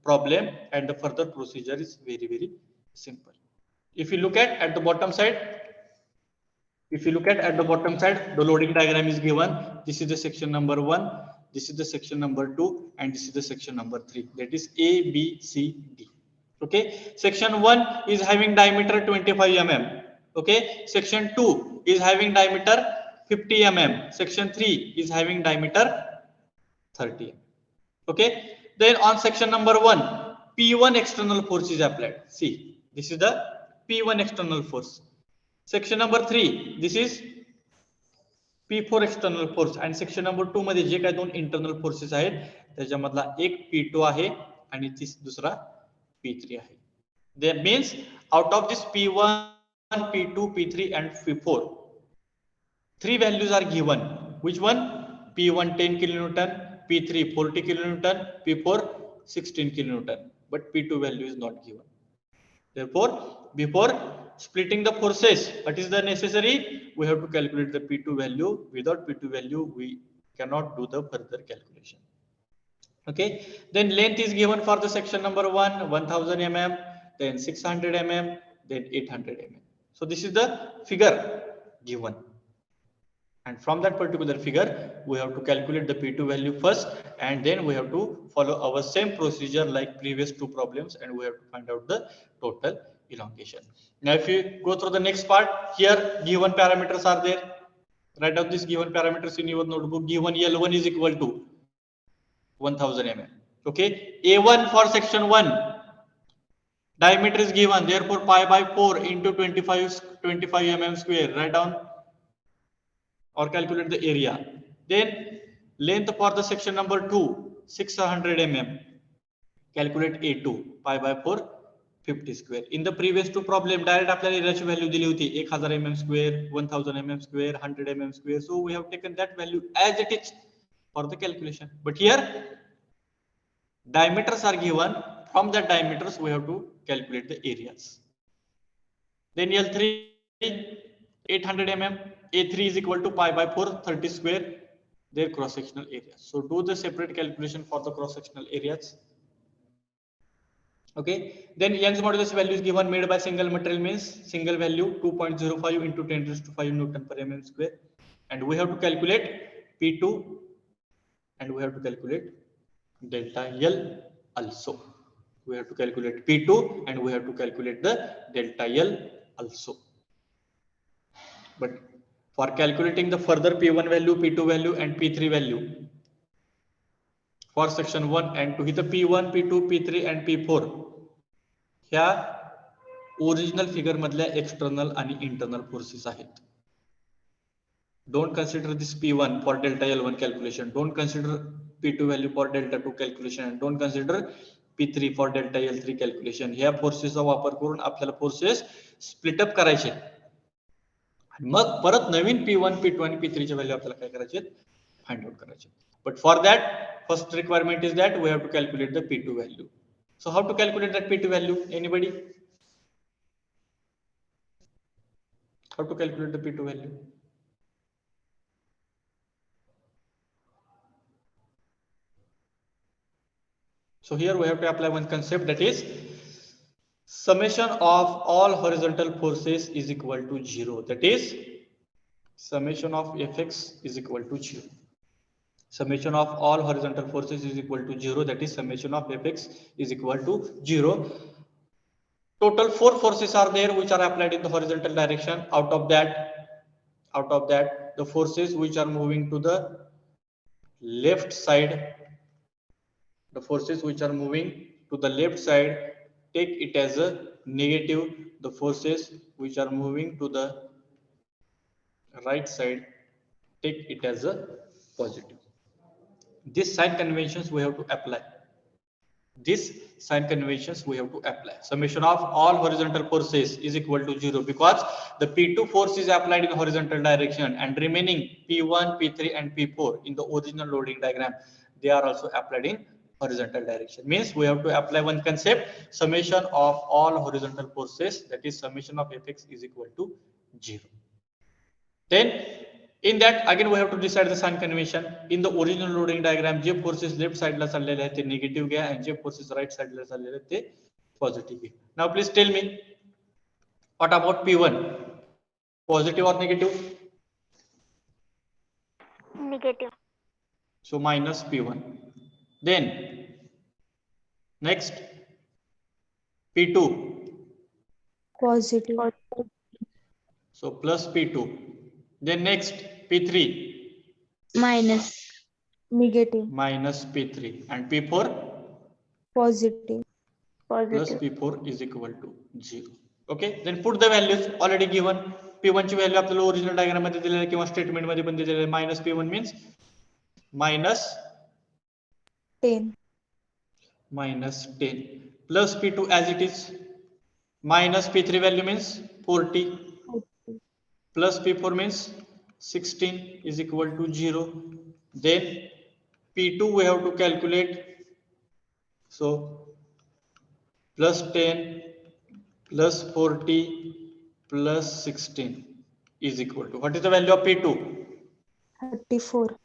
problem, and the further procedure is very, very simple. If you look at the bottom side, the loading diagram is given. This is the section number 1, this is the section number 2, and this is the section number 3. That is A, B, C, D. Okay, section 1 is having diameter 25 mm. Okay, section 2 is having diameter 50 mm. Section 3 is having diameter 30 mm. Okay, then on section number 1, P1 external force is applied. See, this is the P1 external force. Section number 3, this is P4 external force, and section number 2 मध्ये जे काही दोन internal forces आहेत त्याच्यामधला एक P2 आहे आणि दुसरा P3 आहे. That means out of this P1, P2, P3 and P4, three values are given. Which one? P1 10 kilonewton, P3 40 kilonewton, P4 16 kilonewton, but P2 value is not given. Therefore, before splitting the forces, what is the necessary? We have to calculate the P2 value. Without P2 value, we cannot do the further calculation. Okay, then length is given for the section number 1, 1000 mm, then 600 mm, then 800 mm. So this is the figure given, and from that particular figure we have to calculate the P2 value first, and then we have to follow our same procedure like previous two problems, and we have to find out the total elongation. Now if you go through the next part, here given parameters are there. Write down these given parameters in your notebook. Given L1 is equal to 1000 mm. Okay, A1 for section 1, diameter is given, therefore pi by 4 into 25 mm square. Write down or calculate the area. Then length for the section number 2, 600 mm. Calculate A2, pi by 4, 50 square. In the previous two problem, direct आपल्याला एरियाची value दिली होती 1000 mm square, 1000 mm square, 100 mm square. So we have taken that value as it is for the calculation. But here diameters are given. From that diameters we have to calculate the areas. Then L3 800 mm, A3 is equal to pi by 4, 30 square. their cross-sectional areas. So do the separate calculation for the cross-sectional areas. Okay, then Young's modulus value is given made by single material means single value 2.05 into 10 raised to 5 Newton per mm square, and we have to calculate P2 and we have to calculate delta L also. We have to calculate P2 and we have to calculate the delta L also. But for calculating the further P1 value, P2 value and P3 value for section 1 and 2, the P1, P2, P3 and P4 ह्या original figure मधल्या external आणि internal forces आहेत. Don't consider this P1 for delta L1 calculation. Don't consider P2 value for delta 2 calculation. And don't consider P3 for delta L3 calculation. ह्या फोर्सेसचा वापर करून आपल्याला forces split up करायचे. मग परत नवीन P1, P2 आणि P3 चे value आपल्याला काय करायचे? फाइंड आउट करायचे. But for that, first requirement is that we have to calculate the P2 value. So how to calculate that P2 value? Anybody? How to calculate the P2 value? So here we have to apply one concept, that is summation of all horizontal forces is equal to 0. That is summation of Fx is equal to 0. Summation of all horizontal forces is equal to 0. That is summation of Fx is equal to 0. Total 4 forces are there which are applied in the horizontal direction. Out of that, the forces which are moving to the left side, take it as a negative. The forces which are moving to the right side, take it as a positive. These sign conventions we have to apply. Summation of all horizontal forces is equal to 0 because the P2 force is applied in the horizontal direction and remaining P1, P3 and P4 in the original loading diagram, they are also applied in horizontal direction. Means we have to apply one concept, summation of all horizontal forces, that is summation of Fx is equal to 0. Then in that again we have to decide the sign convention. In the original loading diagram, J forces left side ला चाललेले आहेत ते negative घ्या and J forces right side ला चाललेले आहेत ते positive घ्या. Now please tell me, what about P1? Positive or negative? Negative. So minus P1. Then next P2. Positive. So plus P2. Then next P3. Minus. Negative. Minus P3 and P4. Positive. Plus P4 is equal to 0. Okay, then put the values already given. P1 ची value आपल्याला original diagram मध्ये दिलेली आहे किंवा statement मध्ये पण दिलेली आहे. Minus P1 means minus 10. minus 10 plus P2 as it is. Minus P3 value means 40 plus P4 means 16 is equal to 0. Then P2 we have to calculate. So plus 10 plus 40 plus 16 is equal to, what is the value of P2? 34.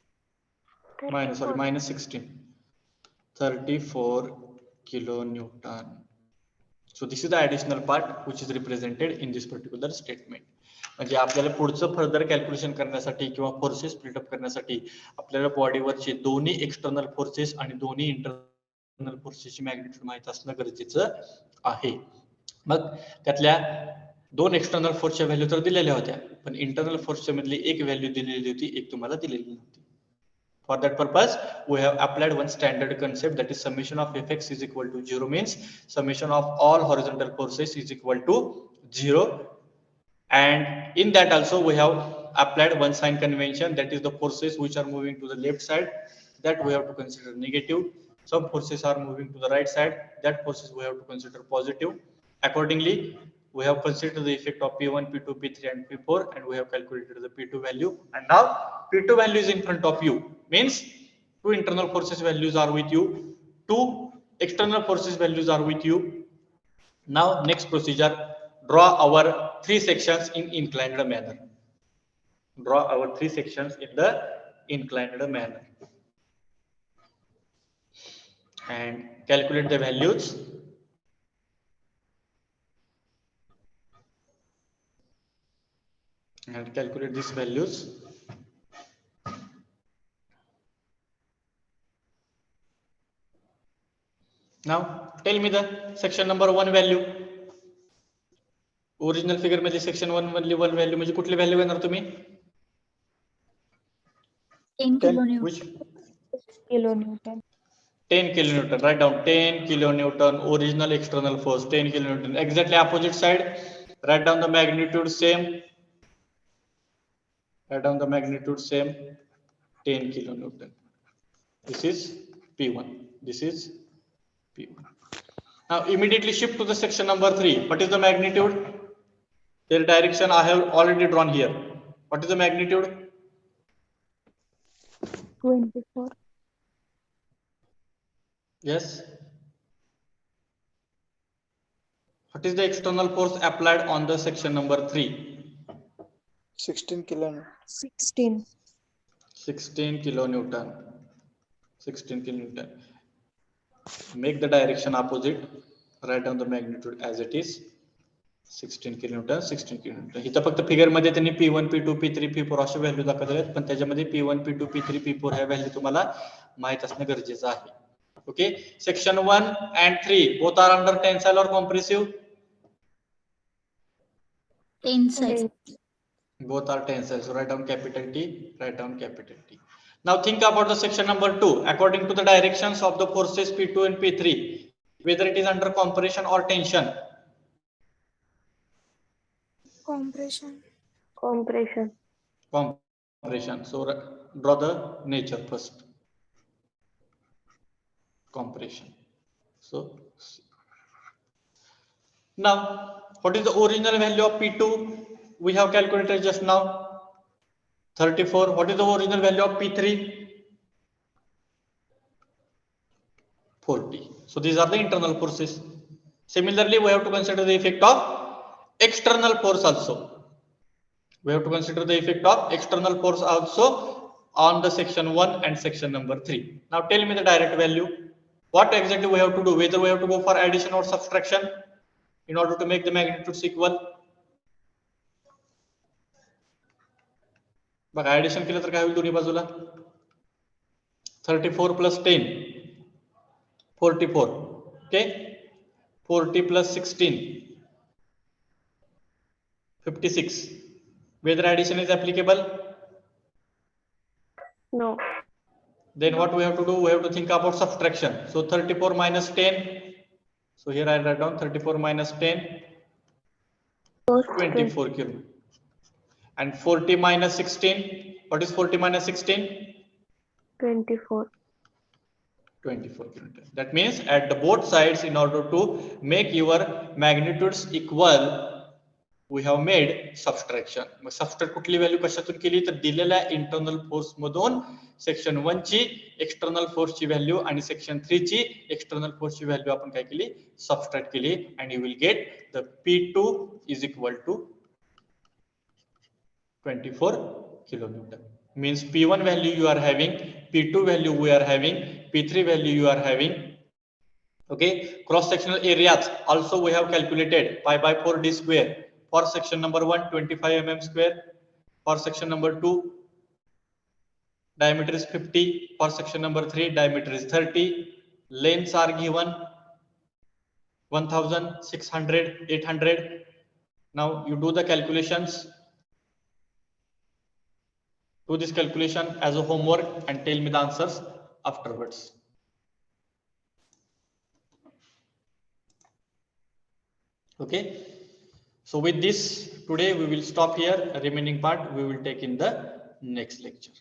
Minus 16. 34 kilonewton. So this is the additional part which is represented in this particular statement. म्हणजे आपल्याला पुढचं further calculation करण्यासाठी किंवा forces split up करण्यासाठी आपल्याला बॉडीवरचे दोन्ही external forces आणि दोन्ही इंटरनल फोर्सेसची मॅग्निट्यूड माहित असणं गरजेचं आहे. मग त्यातल्या दोन एक्सटर्नल फोर्सच्या व्हॅल्यू तर दिलेल्या होत्या, पण इंटरनल फोर्सच्या मधली एक व्हॅल्यू दिलेली होती, एक तुम्हाला दिलेली नव्हती. For that purpose, we have applied one standard concept, that is summation of Fx is equal to 0 means summation of all horizontal forces is equal to 0. And in that also we have applied one sign convention, that is the forces which are moving to the left side, that we have to consider negative. Some forces are moving to the right side, that forces we have to consider positive. Accordingly, we have considered the effect of P1, P2, P3 and P4, and we have calculated the P2 value. And now P2 value is in front of you, means two internal forces values are with you, two external forces values are with you. Now next procedure, draw our three sections in inclined manner. Draw our three sections in the inclined manner. And calculate the values. And calculate these values. Now tell me the section number 1 value. Original figure मध्ये section 1 मधली 1 value म्हणजे कुठली value येणार तुम्ही? 10 kilonewton. Which? kilonewton. 10 kilonewton. Write down 10 kilonewton. Original external force 10 kilonewton. Exactly opposite side. Write down the magnitude same. Write down the magnitude same. 10 kilonewton. This is P1. This is P1. Now immediately shift to the section number 3. What is the magnitude? Their direction I have already drawn here. What is the magnitude? 24. Yes. What is the external force applied on the section number 3? 16 kilonewton. 16. 16 kilonewton. 16 kilonewton. Make the direction opposite. Write down the magnitude as it is. 16 kilonewton. 16 kilonewton. इथं फक्त figure मध्ये त्यांनी P1, P2, P3, P4 अशा value दाखवले आहेत, पण त्याच्यामध्ये P1, P2, P3, P4 ह्या व्हॅल्यू तुम्हाला माहित असणं गरजेचं आहे. Okay. Section 1 and 3 both are under tensile or compressive? Tensile. Both are tensile. So write down capital T. Write down capital T. Now think about the section number 2. According to the directions of the forces P2 and P3, whether it is under compression or tension. Compression. Compression. Compression. So draw the nature first. Compression. So now what is the original value of P2? We have calculated just now. 34. What is the original value of P3? 40. So these are the internal forces. Similarly, we have to consider the effect of external force also. We have to consider the effect of external force also on the section 1 and section number 3. Now tell me the direct value. What exactly we have to do? Whether we have to go for addition or subtraction in order to make the magnitudes equal. बघा addition केलं तर काय होईल दोन्ही बाजूला 34 plus 10 44. Okay, 40 plus 16 56. Whether addition is applicable? No. Then what we have to do? We have to think about subtraction. So 34 minus 10. So here I write down 34 minus 10. 24 kilo. And 40 minus 16. What is 40 minus 16? 24. 24 kilonewton. That means at the both sides, in order to make your magnitudes equal, we have made subtraction. Mug subtract कुठली value कशातून केली तर दिलेल्या internal force मधून section 1 ची external force ची value आणि section 3 ची एक्सटर्नल फोर्स ची व्हॅल्यू आपण काय केली सबस्ट्रॅक्ट केली and you will get the P2 is equal to 24 kilonewton. Means P1 value you are having, P2 value we are having, P3 value you are having. Okay, cross sectional areas also we have calculated pi by 4 d square for section number 1 25 mm square, for section number 2 diameter is 50, for section number 3 diameter is 30, lengths are given 1600 800. Now you do the calculations. Do this calculation as a homework and tell me the answers afterwards. Okay, so with this today we will stop here. Remaining part we will take in the next lecture.